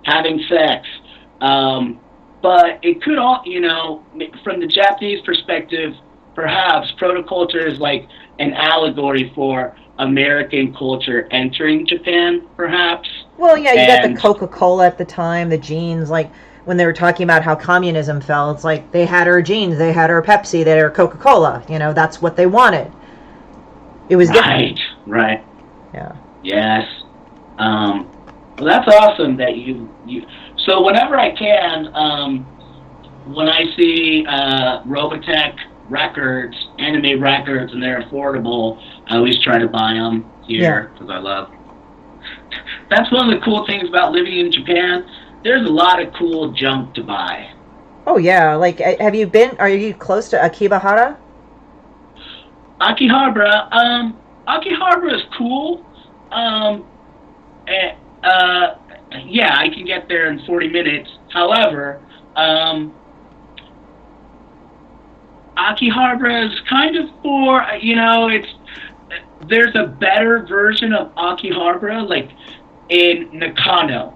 having sex. But it could all, you know, from the Japanese perspective, perhaps protoculture is like an allegory for American culture entering Japan, perhaps.
Well, yeah, you got the Coca-Cola at the time, the jeans, like when they were talking about how communism fell, it's like they had our jeans, they had our Pepsi, they had our Coca-Cola. You know, that's what they wanted. It was different.
Right.
Yeah.
Yes. Well, that's awesome that you. So whenever I can, when I see Robotech records, anime records, and they're affordable, I always try to buy them here because I love. That's one of the cool things about living in Japan. There's a lot of cool junk to buy.
Oh yeah, like are you close to Akibahara?
Akihabara, Akihabara is cool. Yeah, I can get there in 40 minutes. However, Akihabara is kind of for, you know, there's a better version of Akihabara, like in Nakano.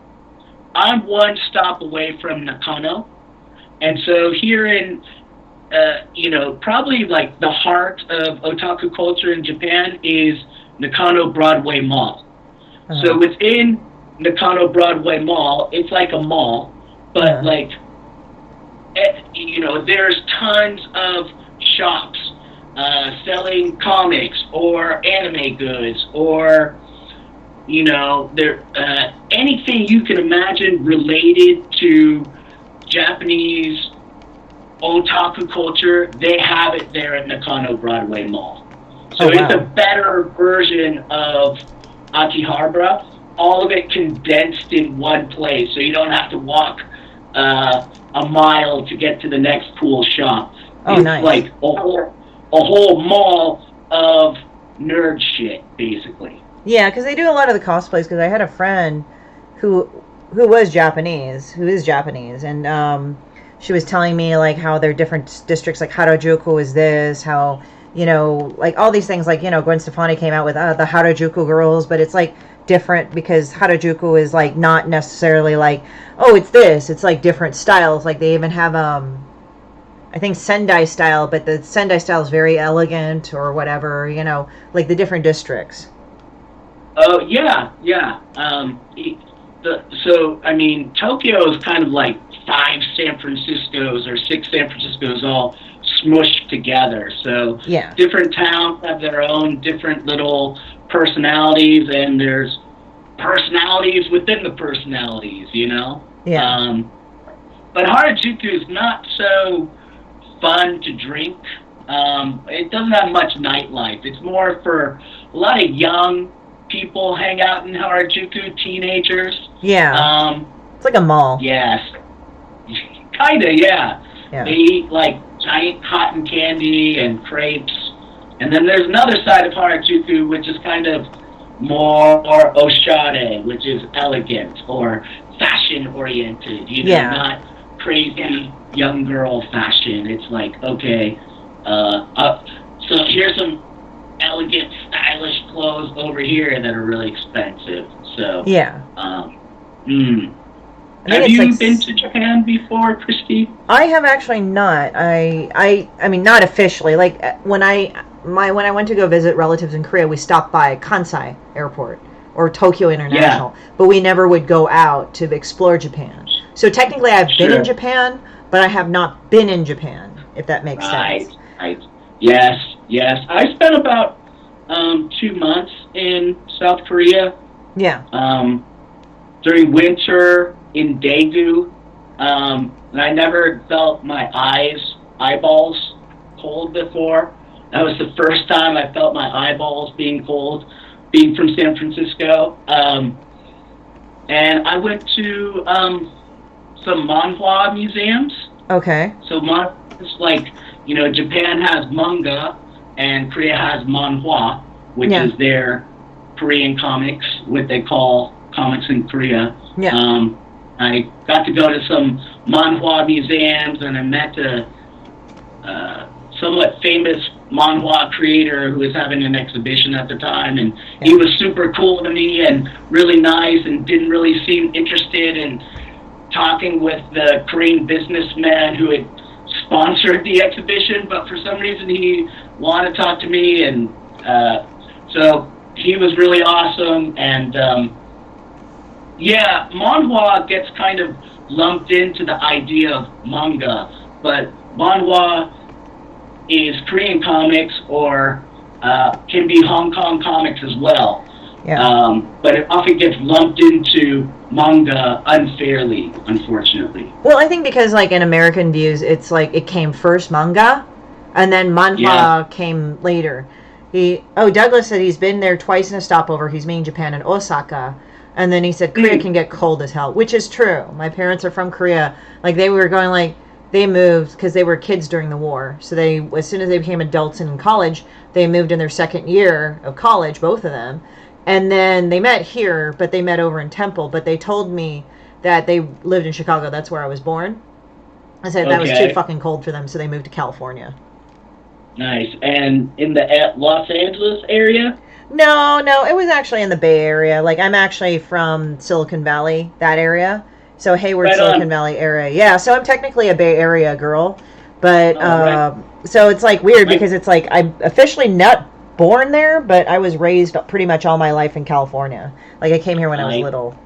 I'm one stop away from Nakano, and so here in, you know, probably like the heart of otaku culture in Japan is Nakano Broadway Mall. Uh-huh. So within Nakano Broadway Mall, it's like a mall, but like, you know, there's tons of shops selling comics or anime goods or, you know, there anything you can imagine related to Japanese otaku culture, they have it there at Nakano Broadway Mall. So it's a better version of Akihabara. All of it condensed in one place, so you don't have to walk a mile to get to the next cool shop. It's
nice.
Like a whole mall of nerd shit, basically.
Yeah, because they do a lot of the cosplays. Because I had a friend who is Japanese, and she was telling me like how there are different districts, like Harajuku is this, how, you know, like all these things, like, you know, Gwen Stefani came out with the Harajuku girls, but it's like different because Harajuku is like not necessarily like, oh, it's this, it's like different styles. Like they even have I think Sendai style, but the Sendai style is very elegant or whatever, you know, like the different districts.
Oh yeah. So I mean, Tokyo is kind of like 5 San Franciscos or 6 San Franciscos all smushed together. So different towns have their own different little personalities, and there's personalities within the personalities, you know?
Yeah.
But Harajuku is not so fun to drink. It doesn't have much nightlife. It's more for a lot of young people hang out in Harajuku, teenagers.
Yeah. It's like a mall.
Yes. Kinda, yeah. They eat like giant cotton candy and crepes. And then there's another side of Harajuku, which is kind of more oshade, which is elegant or fashion oriented, not crazy young girl fashion. It's like, okay, so here's some elegant, stylish clothes over here that are really expensive. So,
yeah.
Have you been to Japan before, Christie?
I have actually not. I mean, not officially. Like when I went to go visit relatives in Korea, we stopped by Kansai Airport or Tokyo International, but we never would go out to explore Japan. So technically, I've been in Japan, but I have not been in Japan. If that makes sense.
Right. Yes. I spent about 2 months in South Korea.
Yeah.
During winter in Daegu, and I never felt my eyeballs cold before. That was the first time I felt my eyeballs being cold, being from San Francisco. And I went to some manhwa museums.
Okay.
So it's like, Japan has manga and Korea has manhwa, which is their Korean comics, what they call comics in Korea.
Yeah.
I got to go to some manhwa museums, and I met a somewhat famous manhwa creator who was having an exhibition at the time, and he was super cool to me and really nice and didn't really seem interested in talking with the Korean businessman who had sponsored the exhibition, but for some reason he wanted to talk to me, and so he was really awesome. And manhwa gets kind of lumped into the idea of manga, but manhwa is Korean comics or can be Hong Kong comics as well. Yeah. But it often gets lumped into manga unfairly, unfortunately.
Well, I think because, like, in American views, it's like it came first, manga, and then manhwa came later. Douglas said he's been there twice in a stopover. He's meeting Japan in Osaka. And then he said Korea can get cold as hell, which is true. My parents are from Korea. Like, they were going, like, they moved because they were kids during the war. So as soon as they became adults and in college, they moved in their second year of college, both of them. And then they met here, but they met over in Temple. But they told me that they lived in Chicago. That's where I was born. I said that was too fucking cold for them, so they moved to California.
Nice. And in the Los Angeles area?
No, it was actually in the Bay Area. Like, I'm actually from Silicon Valley, that area. So Hayward, Silicon Valley area. Yeah, so I'm technically a Bay Area girl. But, so it's, like, weird because it's, like, I'm officially not born there, but I was raised pretty much all my life in California. Like, I came here when I was little.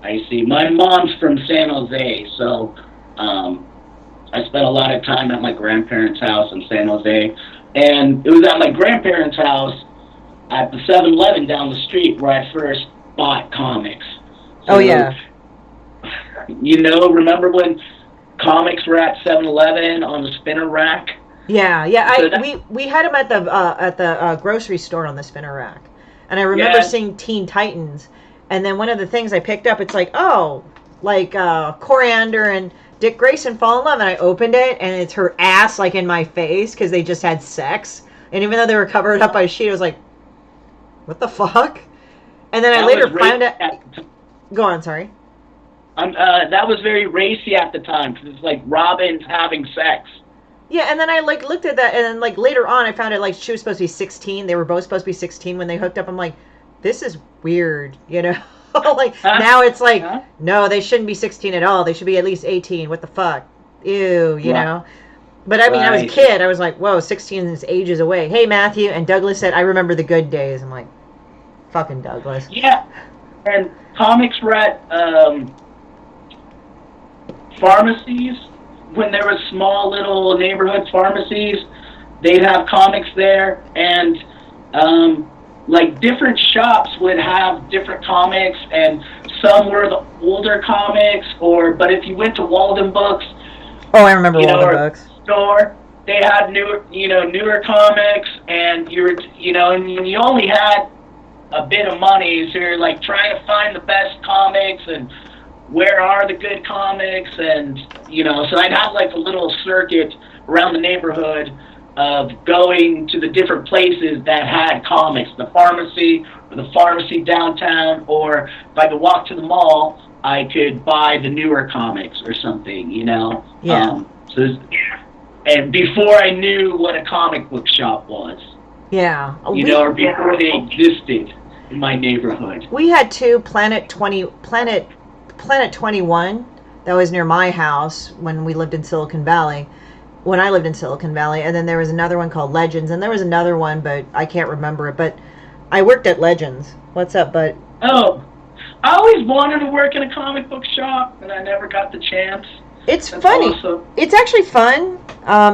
I see. My mom's from San Jose, so I spent a lot of time at my grandparents' house in San Jose. And it was at my grandparents' house at the 7-Eleven down the street where I first bought comics. So, remember when comics were at 7-Eleven on the spinner rack?
Yeah. We had them at the grocery store on the spinner rack. And I remember seeing Teen Titans. And then one of the things I picked up, it's like, Coriander and Dick Grayson fall in love. And I opened it, and it's her ass, like, in my face because they just had sex. And even though they were covered up by a sheet, I was like, what the fuck? And then I later found out... Go on, sorry.
That was very racy at the time, because it's like Robin's having sex.
Yeah, and then I, like, looked at that, and then, like, later on I found out, like, she was supposed to be 16. They were both supposed to be 16 when they hooked up. I'm like, this is weird, Like, now it's like, no, they shouldn't be 16 at all. They should be at least 18. What the fuck? Ew, you know? But, I mean, I was a kid. I was like, whoa, 16 is ages away. Hey, Matthew. And Douglas said, I remember the good days. I'm like, fucking Douglas.
Yeah. And comics were at pharmacies. When there were small little neighborhood pharmacies, they'd have comics there. And, like, different shops would have different comics. And some were the older comics. But if you went to Walden Books...
Oh, I remember Walden Books.
Store, they had newer comics, and and when you only had a bit of money, so you're like trying to find the best comics and where are the good comics, and so I'd have like a little circuit around the neighborhood of going to the different places that had comics, the pharmacy downtown, or if I could walk to the mall, I could buy the newer comics or something, you know.
Yeah.
And before I knew what a comic book shop was,
Yeah.
you know, or before they existed in my neighborhood.
We had two Planet 21 that was near my house when we lived in Silicon Valley. When I lived in Silicon Valley, and then there was another one called Legends, and there was another one, but I can't remember it. But I worked at Legends. What's up, bud?
Oh, I always wanted to work in a comic book shop, and I never got the chance.
It's
That's
funny.
awesome.
It's actually fun.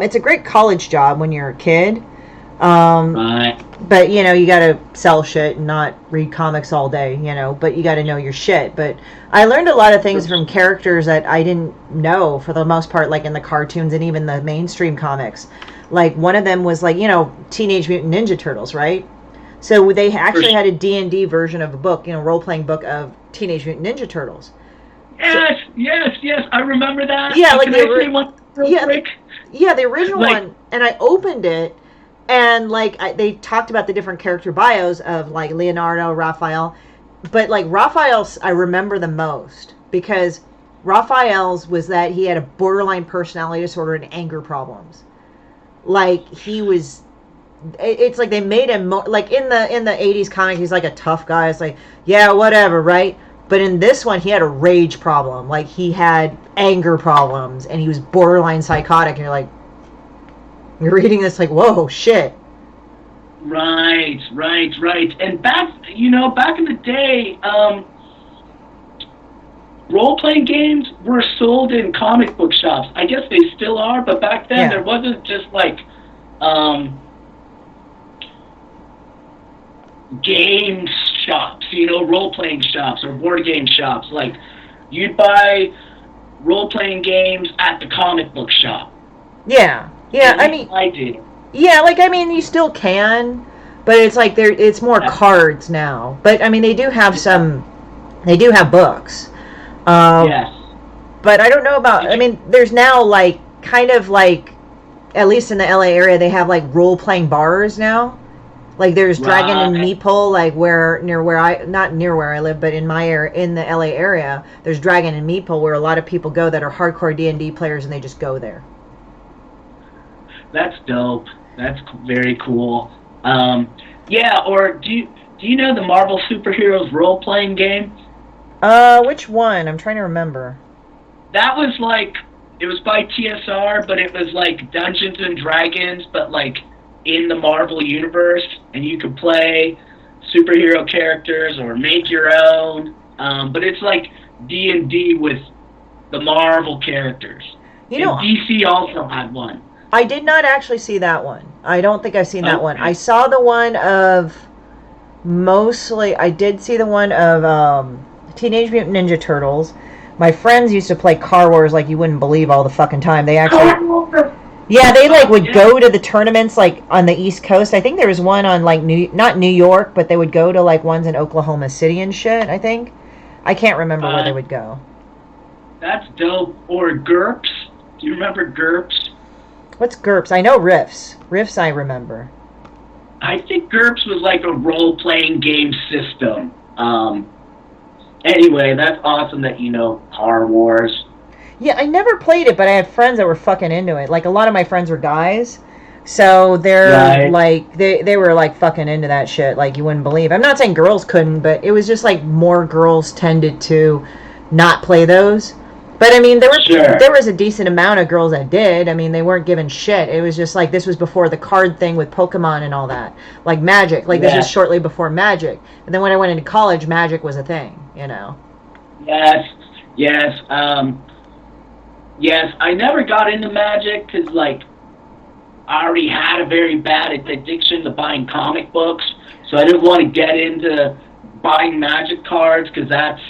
It's a great college job when you're a kid.
Right.
But, you know, you got to sell shit and not read comics all day, you know, but you got to know your shit. But I learned a lot of things from characters that I didn't know for the most part, like in the cartoons and even the mainstream comics. Like one of them was like, you know, Teenage Mutant Ninja Turtles, right? So they actually had a D&D version of a book, you know, role-playing book of Teenage Mutant Ninja Turtles.
Yes, I remember that.
Yeah, like
Can I say one real quick?
Yeah, the original one, and I opened it, and like they talked about the different character bios of like Leonardo, Raphael, but like Raphael's I remember the most because Raphael's was that he had a borderline personality disorder and anger problems. Like he was, it's like they made him like in the 80s comic he's like a tough guy. It's like yeah whatever, right? But in this one, he had a rage problem. Like, he had anger problems, and he was borderline psychotic. And you're like, you're reading this like, whoa, shit.
Right. And back in the day, role-playing games were sold in comic book shops. I guess they still are, but back then there wasn't just, like, games shops, you know, role-playing shops or board game shops. Like, you'd buy role-playing games at the comic book shop.
Yeah, I mean,
I did.
Yeah, like, I mean, you still can, but it's like it's more cards now. But, I mean, they do have books.
Yes.
But I don't know about, I mean, there's now, like, kind of like, at least in the LA area, they have, like, role-playing bars now. Like there's Dragon and Meeple, like not near where I live, but in my area, in the LA area, there's Dragon and Meeple where a lot of people go that are hardcore D&D players and they just go there.
That's dope. That's very cool. Yeah, or do you know the Marvel Superheroes role-playing game?
Which one? I'm trying to remember.
That was like, it was by TSR, but it was like Dungeons and Dragons, but like in the Marvel universe, and you could play superhero characters or make your own. But it's like D&D with the Marvel characters. You know, and DC also had one.
I did not actually see that one. I don't think I've seen that one. I saw the one of I did see the one of Teenage Mutant Ninja Turtles. My friends used to play Car Wars like you wouldn't believe all the fucking time. They actually... Yeah, they like would go to the tournaments like on the East Coast. I think there was one on like not New York, but they would go to like ones in Oklahoma City and shit, I think. I can't remember where they would go.
That's dope. Or GURPS. Do you remember GURPS?
What's GURPS? I know Riffs. Riffs I remember.
I think GURPS was like a role-playing game system. Anyway, that's awesome that you know Car Wars.
Yeah, I never played it, but I had friends that were fucking into it. Like, a lot of my friends were guys, so they're, like, they were, like, fucking into that shit, like, you wouldn't believe. I'm not saying girls couldn't, but it was just, like, more girls tended to not play those. But, I mean, there was a decent amount of girls that did. I mean, they weren't giving shit. It was just, like, this was before the card thing with Pokemon and all that. Like, Magic. Like, this was shortly before Magic. And then when I went into college, Magic was a thing, you know?
Yes, I never got into Magic because, like, I already had a very bad addiction to buying comic books, so I didn't want to get into buying Magic cards because that's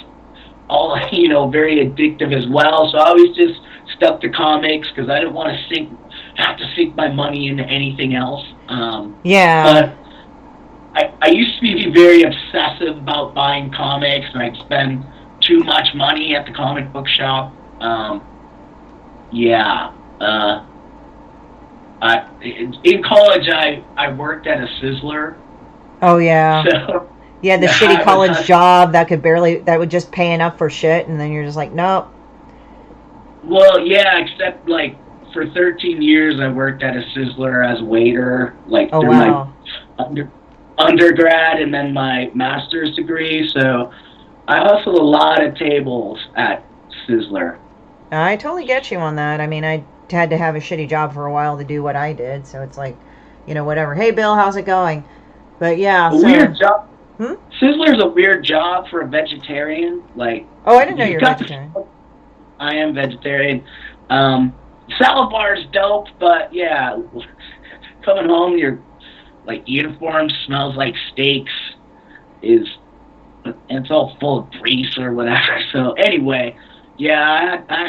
all, you know, very addictive as well. So I always just stuck to comics because I didn't want to have to sink my money into anything else. But I used to be very obsessive about buying comics, and I'd spend too much money at the comic book shop. In college, I worked at a Sizzler.
Oh yeah.
So
Yeah, the shitty
I was
college job that would just pay enough for shit, and then you're just like, nope.
well, yeah, except like for 13 years, I worked at a Sizzler as a waiter, like
Oh
through my
wow.
undergrad and then my master's degree. So I hustled a lot of tables at Sizzler.
I totally get you on that. I mean, I had to have a shitty job for a while to do what I did, so it's like, whatever. Hey, Bill, how's it going? But yeah,
A
so.
weird job.
Hmm?
Sizzler's a weird job for a vegetarian. Like,
Oh, I didn't know you
you've
were
got
vegetarian.
I am vegetarian. Salad bar's dope, but yeah, coming home, your like uniform smells like steaks. Is and it's all full of grease or whatever. So anyway, yeah, I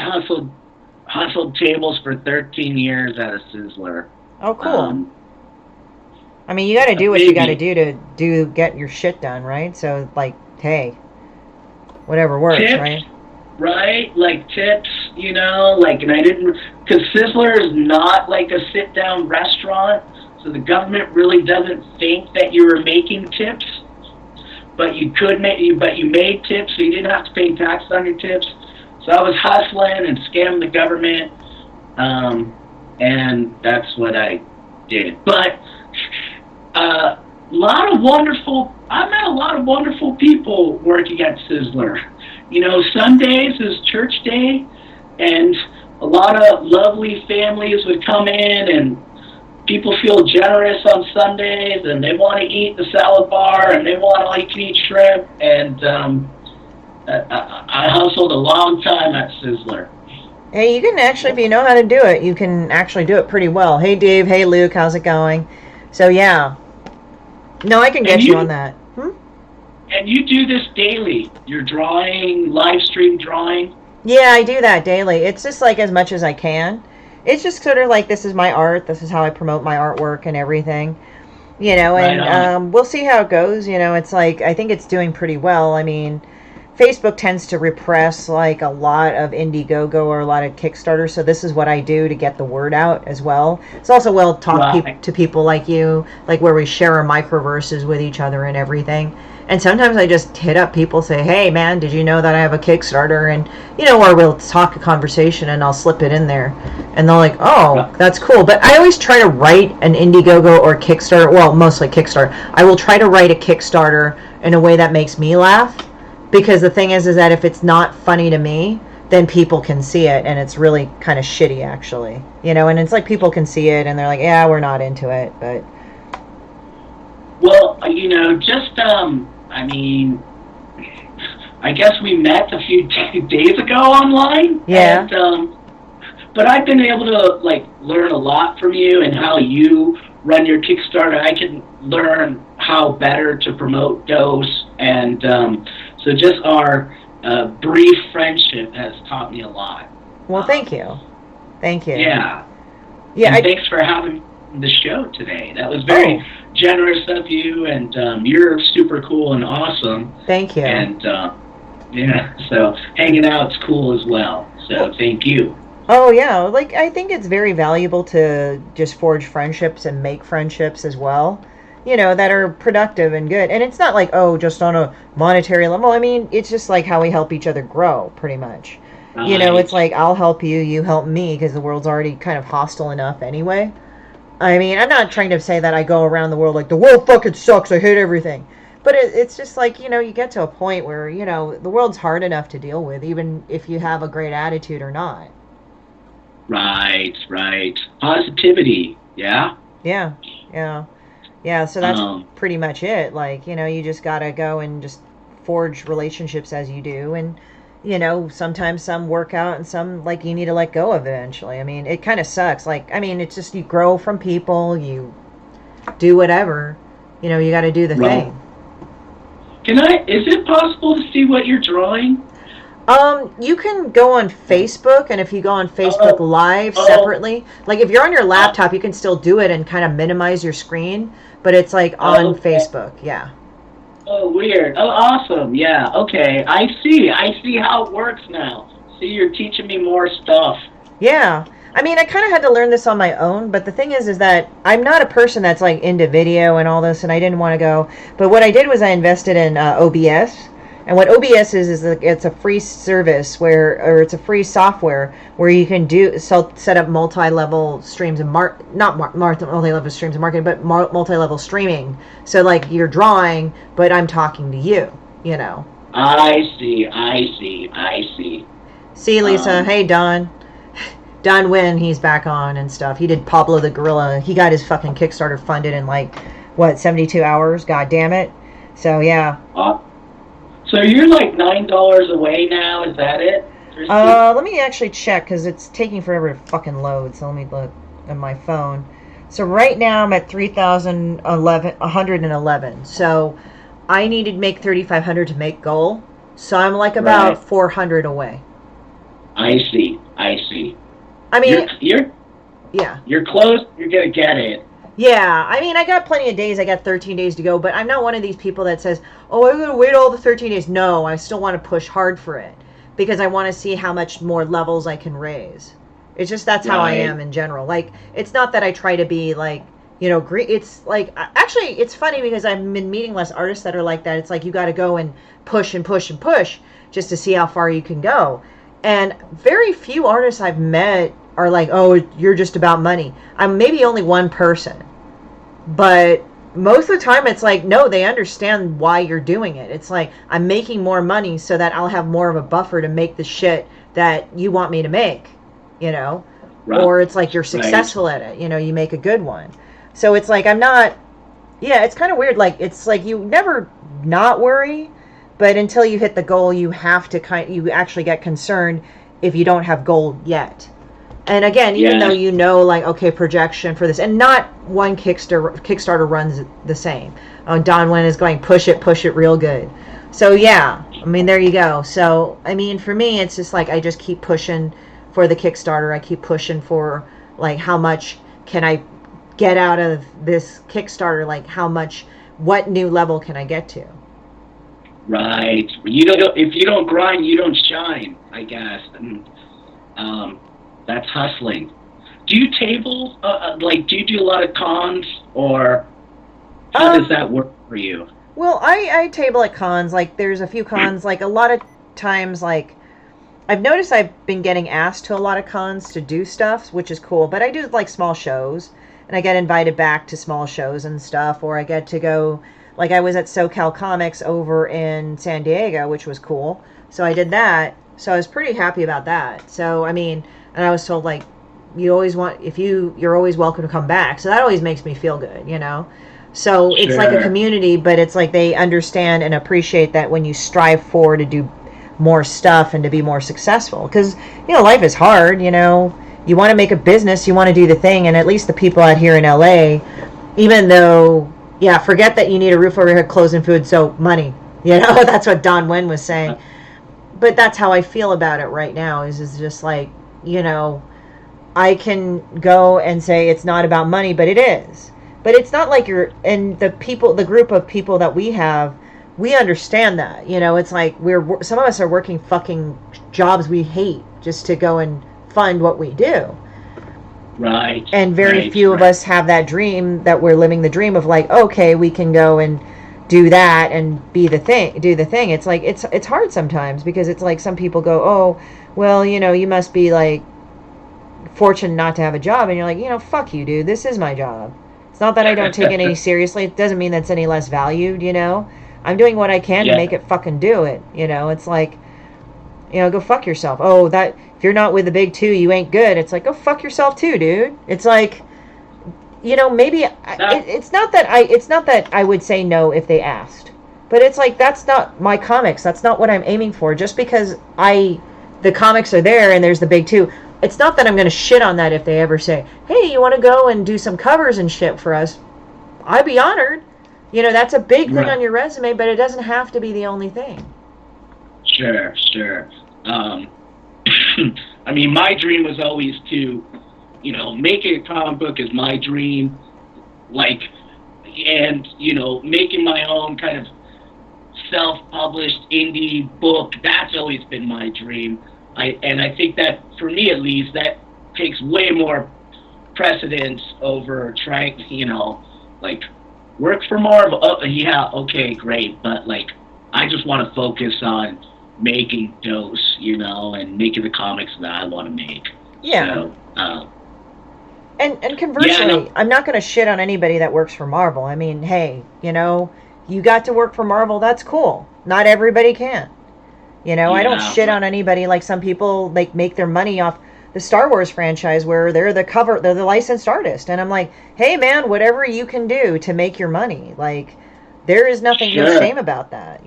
hustled tables for 13 years at a Sizzler.
Oh, cool.
Um,
I mean, you got to
a
do what you got to
biggie.
do get your shit done, right? So, like, hey, whatever works,
Tips,
right?
right? Like tips, like, and I didn't, because Sizzler is not like a sit down restaurant, so the government really doesn't think that you were making tips, but you made tips, so you didn't have to pay tax on your tips. So I was hustling and scamming the government, and that's what I did. But I met a lot of wonderful people working at Sizzler. Sundays is church day, and a lot of lovely families would come in, and people feel generous on Sundays, and they want to eat the salad bar, and they want all-you-can-eat shrimp, and I hustled a long time at Sizzler.
Hey, you can actually, if you know how to do it, you can actually do it pretty well. Hey, Dave. Hey, Luke. How's it going? So, yeah. No, I can
And
get you on
you
that. Hmm?
and you do this daily. You're drawing, live stream drawing.
Yeah, I do that daily. It's just like as much as I can. It's just sort of like this is my art. This is how I promote my artwork and everything.
Right
And
on.
we'll see how it goes. It's like, I think it's doing pretty well. I mean, Facebook tends to repress like a lot of Indiegogo or a lot of Kickstarter, so this is what I do to get the word out as well. It's also well to talk
Right.
to people like you, like where we share our microverses with each other and everything. And sometimes I just hit up people, say, "Hey, man, did you know that I have a Kickstarter?" And or we'll talk a conversation, and I'll slip it in there, and they're like, "Oh,
Right.
that's cool." But I always try to write an Indiegogo or Kickstarter. Well, mostly Kickstarter. I will try to write a Kickstarter in a way that makes me laugh, because the thing is that if it's not funny to me, then people can see it, and it's really kind of shitty, actually. And it's like people can see it, and they're like, "Yeah, we're not into it," but.
Well, just I mean, I guess we met a few days ago online,
Yeah.
but I've been able to like learn a lot from you and how you run your Kickstarter. I can learn how better to promote Dose, and so just our brief friendship has taught me a lot.
Well, thank you. Thank you.
Yeah,
Yeah,
and thanks for having the show today. That was
oh,
very generous of you, and you're super cool and awesome.
thank you.
And yeah, so hanging out's cool as well. So
Well,
thank you.
oh, yeah, like, I think it's very valuable to just forge friendships and make friendships as well, that are productive and good. And it's not like, oh, just on a monetary level. I mean, it's just like how we help each other grow, pretty much.
Right,
It's like I'll help you, you help me, because the world's already kind of hostile enough anyway. I mean, I'm not trying to say that I go around the world like the world fucking sucks, I hate everything. But it's just like, you get to a point where, the world's hard enough to deal with, even if you have a great attitude or not.
right. Positivity. Yeah.
Yeah, yeah, yeah. So that's
Um,
pretty much it. Like, you just gotta go and just forge relationships as you do. And, sometimes some work out and some, like, you need to let go of eventually. I mean, it kind of sucks. Like, I mean, it's just you grow from people, you do whatever. You gotta do the
right.
thing.
Is it possible to see what you're drawing?
You can go on Facebook, and if you go on Facebook
Oh,
Live
oh,
separately, like if you're on your
oh,
laptop, you can still do it and kind of minimize your screen, but it's like on
okay.
Facebook, yeah.
Oh, weird. Oh, awesome. Yeah. Okay. I see. I see how it works now. See, you're teaching me more stuff.
Yeah. I mean, I kind of had to learn this on my own, but the thing is that I'm not a person that's like into video and all this, and I didn't want to go. But what I did was I invested in OBS, and what OBS is that it's a free service or it's a free software where you can set up multi-level streams and multi-level streams of marketing, but multi-level streaming. So like you're drawing, but I'm talking to you. You know.
I see.
See, Lisa. Hey, Don. Don Wynn, he's back on and stuff. He did Pablo the Gorilla. He got his fucking Kickstarter funded in 72 hours? God damn it. So, yeah.
So you're like $9 away now, is that it?
Let me actually check, because it's taking forever to fucking load. So let me look at my phone. So right now I'm at 3,111. So I needed to make 3,500 to make goal. So I'm like about 400 away.
I see.
I mean,
you're close. You're gonna get it.
Yeah, I mean, I got plenty of days. I got 13 days to go, but I'm not one of these people that says, "Oh, I'm gonna wait all the 13 days." No, I still want to push hard for it because I want to see how much more levels I can raise. It's just that's how I am in general. Like, it's not that I try to be like, it's like actually it's funny because I've been meeting less artists that are like that. It's like you got to go and push and push and push just to see how far you can go. And very few artists I've met are like, "Oh, you're just about money." I'm maybe only one person, but most of the time it's like, no, they understand why you're doing it. It's like, I'm making more money so that I'll have more of a buffer to make the shit that you want me to make, or it's like you're successful at it, you make a good one. So it's like, it's kind of weird. Like, it's like you never not worry, but until you hit the goal, you have to you actually get concerned if you don't have goal yet. And again, even though like, okay, projection for this, and not one Kickstarter runs the same. Don Wynn is going push it real good. So yeah, I mean, there you go. So I mean, for me, it's just like I just keep pushing for the Kickstarter. I keep pushing for like how much can I get out of this Kickstarter? Like what new level can I get to?
Right. If you don't grind, you don't shine, I guess. And, that's hustling. Do you table, do you do a lot of cons, or how does that work for you?
Well, I table at cons. Like, there's a few cons. Like, a lot of times, like, I've noticed I've been getting asked to a lot of cons to do stuff, which is cool. But I do, like, small shows, and I get invited back to small shows and stuff, or I get to go, like, I was at SoCal Comics over in San Diego, which was cool. So I did that. So I was pretty happy about that. So, I mean, and I was told, like, you're always welcome to come back. So that always makes me feel good, So it's like a community, but it's like they understand and appreciate that when you strive for to do more stuff and to be more successful. Because, life is hard, you want to make a business, you want to do the thing. And at least the people out here in LA, even though, forget that you need a roof over your head, clothes and food, so money. That's what Don Wynn was saying. But that's how I feel about it right now, is just like, I can go and say it's not about money, but it is. But it's not like the group of people that we have, we understand that, it's like some of us are working fucking jobs we hate just to go and fund what we do.
Right.
And very few of us have that dream, that we're living the dream of like, okay, we can go and do that and do the thing. It's like, it's hard sometimes because it's like some people go, oh, well, you must be like fortunate not to have a job. And you're like, fuck you, dude. This is my job. It's not that I don't take it any seriously. It doesn't mean that's any less valued, I'm doing what I can to make it fucking do it. It's like, go fuck yourself. Oh, that if you're not with the big two, you ain't good. It's like, go fuck yourself too, dude. It's like, maybe it's not that I would say no if they asked, but it's like, that's not my comics. That's not what I'm aiming for. Just because the comics are there and there's the big two, it's not that I'm going to shit on that if they ever say, hey, you want to go and do some covers and shit for us? I'd be honored. That's a big thing on your resume, but it doesn't have to be the only thing.
Sure. I mean, my dream was always to, making a comic book is my dream. And, making my own kind of self-published indie book, that's always been my dream. I think that, for me at least, that takes way more precedence over trying, like, work for Marvel. Oh, yeah, okay, great, but like, I just want to focus on making Dose, and making the comics that I want to make.
Yeah.
So,
and conversely, I'm not going to shit on anybody that works for Marvel. I mean, hey, you got to work for Marvel. That's cool. Not everybody can. I don't shit on anybody. Like, some people make their money off the Star Wars franchise where they're the licensed artist, and I'm like, hey man, whatever you can do to make your money, like, there is nothing no shame about that.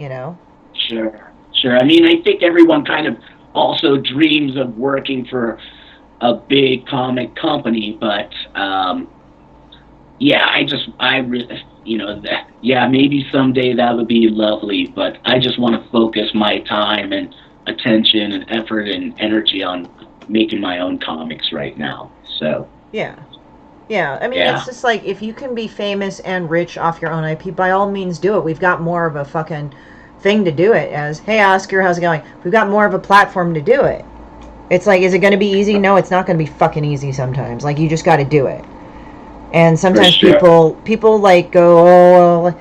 Sure. I mean, I think everyone kind of also dreams of working for a big comic company, but maybe someday that would be lovely, but I just want to focus my time and attention and effort and energy on making my own comics right now. So
yeah, I mean, it's just like, if you can be famous and rich off your own IP, by all means do it. We've got more of a fucking thing to do it as. Hey Oscar, how's it going? We've got more of a platform to do it. It's like, is it going to be easy? No, it's not going to be fucking easy sometimes. Like, you just got to do it. And sometimes people like go, I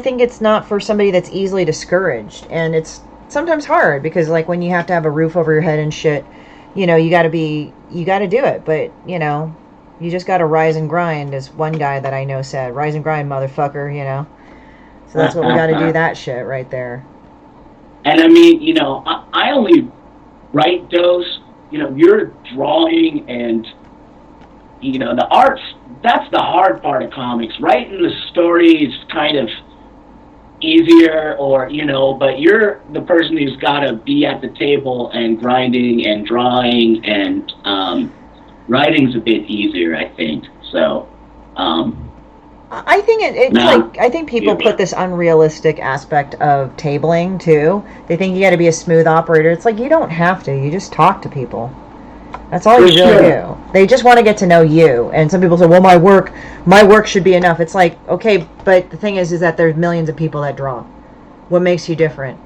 think it's not for somebody that's easily discouraged. And it's sometimes hard because, like, when you have to have a roof over your head and shit, you got to do it. But, you just got to rise and grind, as one guy that I know said. Rise and grind, motherfucker, So that's what we got to do, that shit right there.
And I mean, I only write Dose. You're drawing and, the arts, that's the hard part of comics. Writing the story is kind of easier, but you're the person who's got to be at the table and grinding and drawing, and writing's a bit easier, I think. So,
I think I think people put this unrealistic aspect of tabling too. They think you got to be a smooth operator. It's like, you don't have to. You just talk to people. That's all you really do. They just want to get to know you. And some people say, well, my work should be enough. It's like, okay, but the thing is that there's millions of people that draw. What makes you different?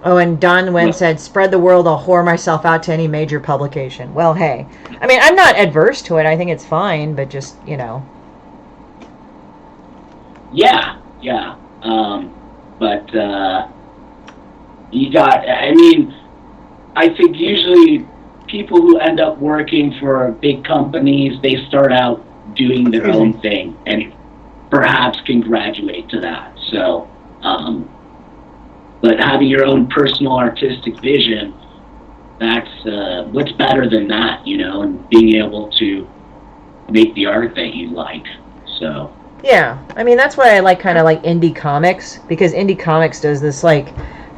Oh, and Don Wen said, spread the word, I'll whore myself out to any major publication. Well, hey. I mean, I'm not adverse to it. I think it's fine, but just,
Yeah. But I think usually people who end up working for big companies, they start out doing their own thing and perhaps can graduate to that. So, but having your own personal artistic vision, that's what's better than that, and being able to make the art that you like. So.
Yeah, I mean, that's why I like indie comics, because indie comics does this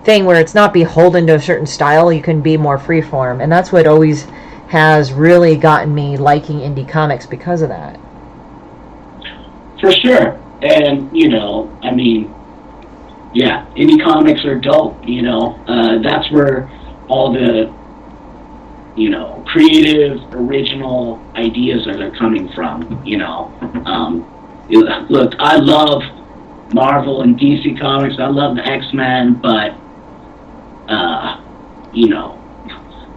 thing where it's not beholden to a certain style. You can be more freeform, and that's what always has really gotten me liking indie comics, because of that.
For sure. And indie comics are dope. That's where all the creative, original ideas are coming from. Look, I love Marvel and DC Comics. I love the X-Men, but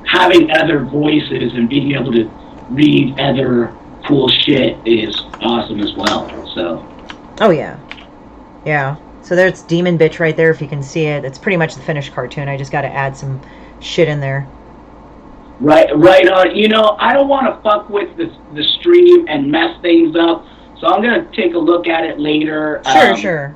having other voices and being able to read other cool shit is awesome as well. So. Oh
yeah. So there's Demon Bitch right there, if you can see it. It's pretty much the finished cartoon. I just got to add some shit in there.
Right on. I don't want to fuck with the stream and mess things up. So I'm going to take a look at it later.
Sure.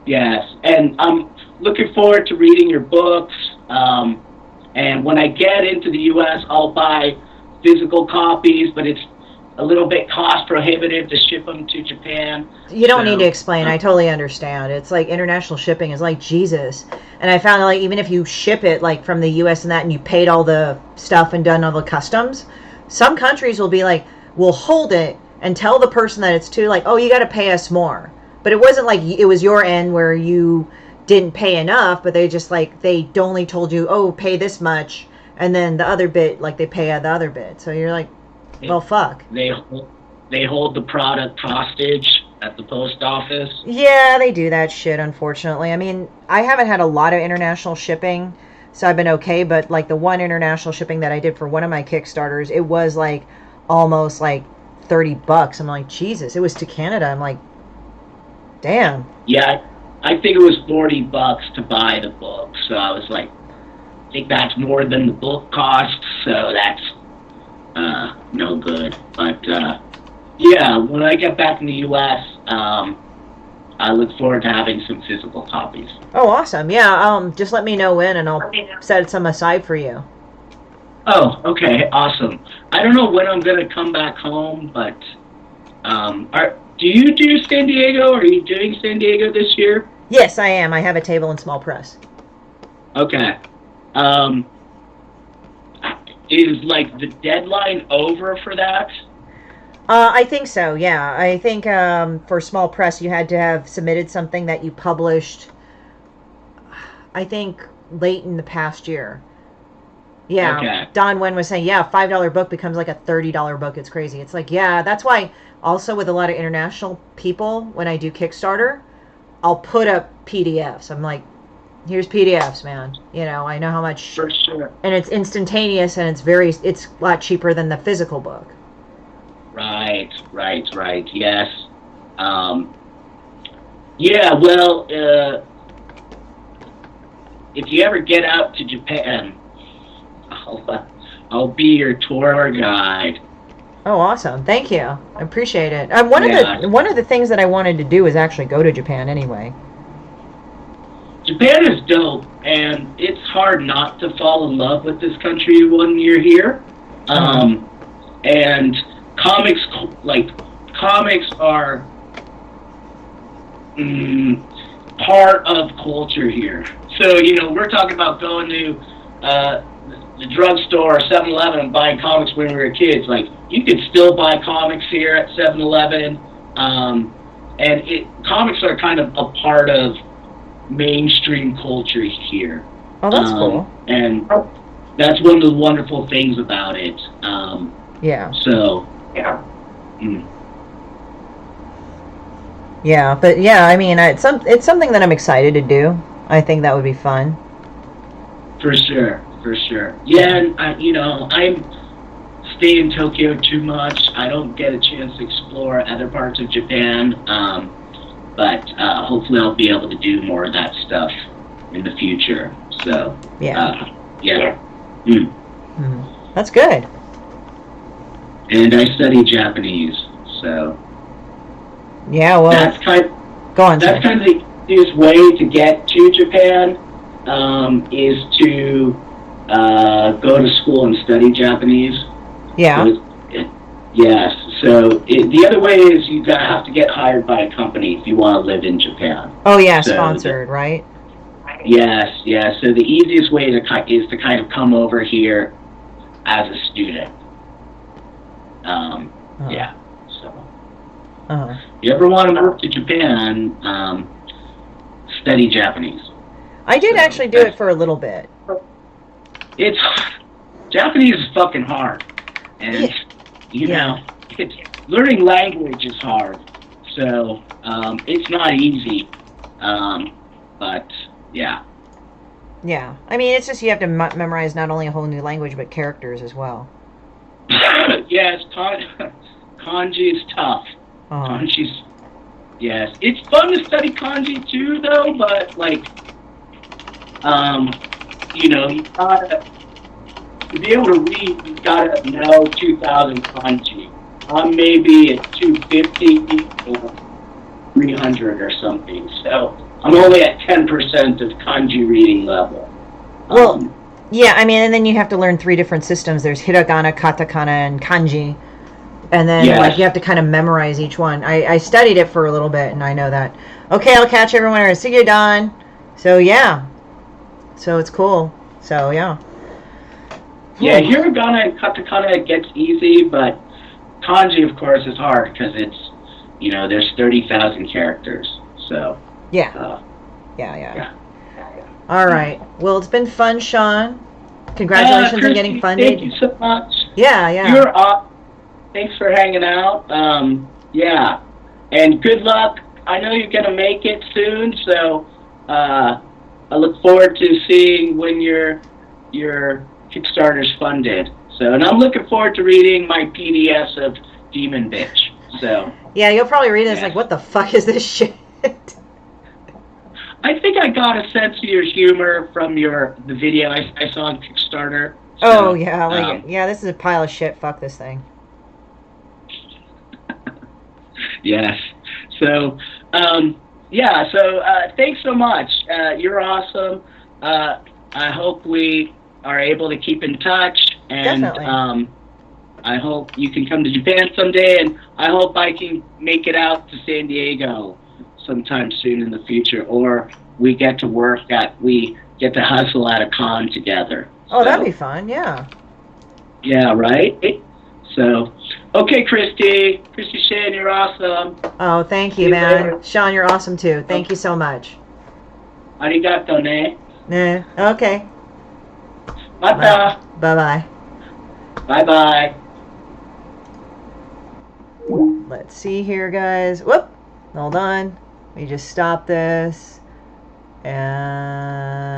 Yes, and I'm looking forward to reading your books. And when I get into the U.S., I'll buy physical copies, but it's a little bit cost prohibitive to ship them to Japan.
You don't need to explain. I totally understand. It's like international shipping is like Jesus. And I found even if you ship it from the U.S. and that, and you paid all the stuff and done all the customs, some countries will be like, we'll hold it and tell the person that it's too, oh, you got to pay us more. But it wasn't like it was your end where you didn't pay enough, but they just they only told you, oh, pay this much, and then the other bit, they pay the other bit. So you're like, well, fuck.
They hold the product hostage at the post office.
Yeah, they do that shit, unfortunately. I mean, I haven't had a lot of international shipping, so I've been okay. But like the one international shipping that I did for one of my Kickstarters, it was like almost like $30. I'm like, Jesus, it was to Canada. I'm like, damn.
Yeah, I think it was $40 to buy the book. So I was like, I think that's more than the book cost. So that's no good. But yeah, when I get back in the U.S., I look forward to having some physical copies.
Oh, awesome. Yeah, just let me know when, and I'll set some aside for you.
Oh, okay, awesome. I don't know when I'm gonna come back home, but do you do San Diego? Are you doing San Diego this year?
Yes, I am. I have a table and small press.
Okay. Is like the deadline over for that?
I think so, yeah. I think for small press, you had to have submitted something that you published, I think, late in the past year. Yeah.
Okay.
Don Wen was saying, yeah, $5 book becomes like a $30 book. It's crazy. It's like, yeah, that's why also with a lot of international people, when I do Kickstarter, I'll put up PDFs. I'm like, here's PDFs, man. You know, I know how much.
For sure.
And it's instantaneous, and it's a lot cheaper than the physical book.
Right. Yes. Yeah. Well, if you ever get out to Japan, I'll be your tour guide.
Oh, awesome! Thank you. I appreciate it. One of the things that I wanted to do is actually go to Japan anyway.
Japan is dope, and it's hard not to fall in love with this country when you're here. And comics are part of culture here. So, we're talking about going to the drugstore or 7-Eleven and buying comics when we were kids. Like, you could still buy comics here at 7-Eleven. And comics are kind of a part of mainstream culture here.
Oh, that's cool.
And that's one of the wonderful things about it.
Yeah.
So, yeah.
Yeah, but yeah, I mean, it's something that I'm excited to do. I think that would be fun.
For sure. Yeah, and I stay in Tokyo too much. I don't get a chance to explore other parts of Japan. But hopefully I'll be able to do more of that stuff in the future. So, yeah.
That's good.
And I study Japanese, so.
Yeah, well. Go on.
That's kind of the easiest way to get to Japan, is to go to school and study Japanese.
Yeah.
Yes. So the other way is you have to get hired by a company if you want to live in Japan.
Oh yeah, so sponsored, right?
Yes. So the easiest way is to kind of come over here as a student. Yeah. So. If you ever want to move to Japan, study Japanese.
I did actually do it for a little bit.
Japanese is fucking hard, and learning language is hard, so it's not easy, but yeah.
Yeah, I mean, it's just you have to memorize not only a whole new language, but characters as well.
Yes, kanji is tough. Kanji's, yes. It's fun to study kanji too, though, but, you gotta, to be able to read, you gotta know 2,000 kanji. I'm maybe at 250 or 300 or something, so I'm only at 10% of kanji reading level.
Well, yeah, I mean, and then you have to learn 3 different systems. There's hiragana, katakana, and kanji. And then, you have to kind of memorize each one. I studied it for a little bit, and I know that. Okay, I'll catch everyone. See you, Don. So, yeah. So, it's cool. So, yeah.
Yeah, hiragana and katakana, it gets easy, but kanji, of course, is hard because it's, there's 30,000 characters. So,
yeah. Yeah. All right. Well, it's been fun, Sean. Congratulations
Christie,
on getting funded.
Thank you so much.
Yeah.
You're awesome. Thanks for hanging out. Yeah. And good luck. I know you're going to make it soon, so I look forward to seeing when your Kickstarter's funded. So, and I'm looking forward to reading my PDFs of Demon Bitch. So.
Yeah, you'll probably read this
Yeah.
like, what the fuck is this shit?
I think I got a sense of your humor from the video I saw on Kickstarter.
Oh yeah, yeah, this is a pile of shit. Fuck this thing.
Yes. So, yeah. So, thanks so much. You're awesome. I hope we are able to keep in touch, and
Definitely.
I hope you can come to Japan someday, and I hope I can make it out to San Diego sometime soon in the future, or we get to hustle at a con together.
Oh,
So,
that'd be fun. Yeah.
yeah, right? So, okay, Christie, Shinn, you're awesome.
Oh, thank
See
you,
you
man.
later.
Sean, you're awesome too. Thank you so much.
Arigato ne.
Nah. Okay.
Mata.
Bye-bye.
Bye-bye.
Let's see here, guys. Whoop. Hold on. Let me just stop this. And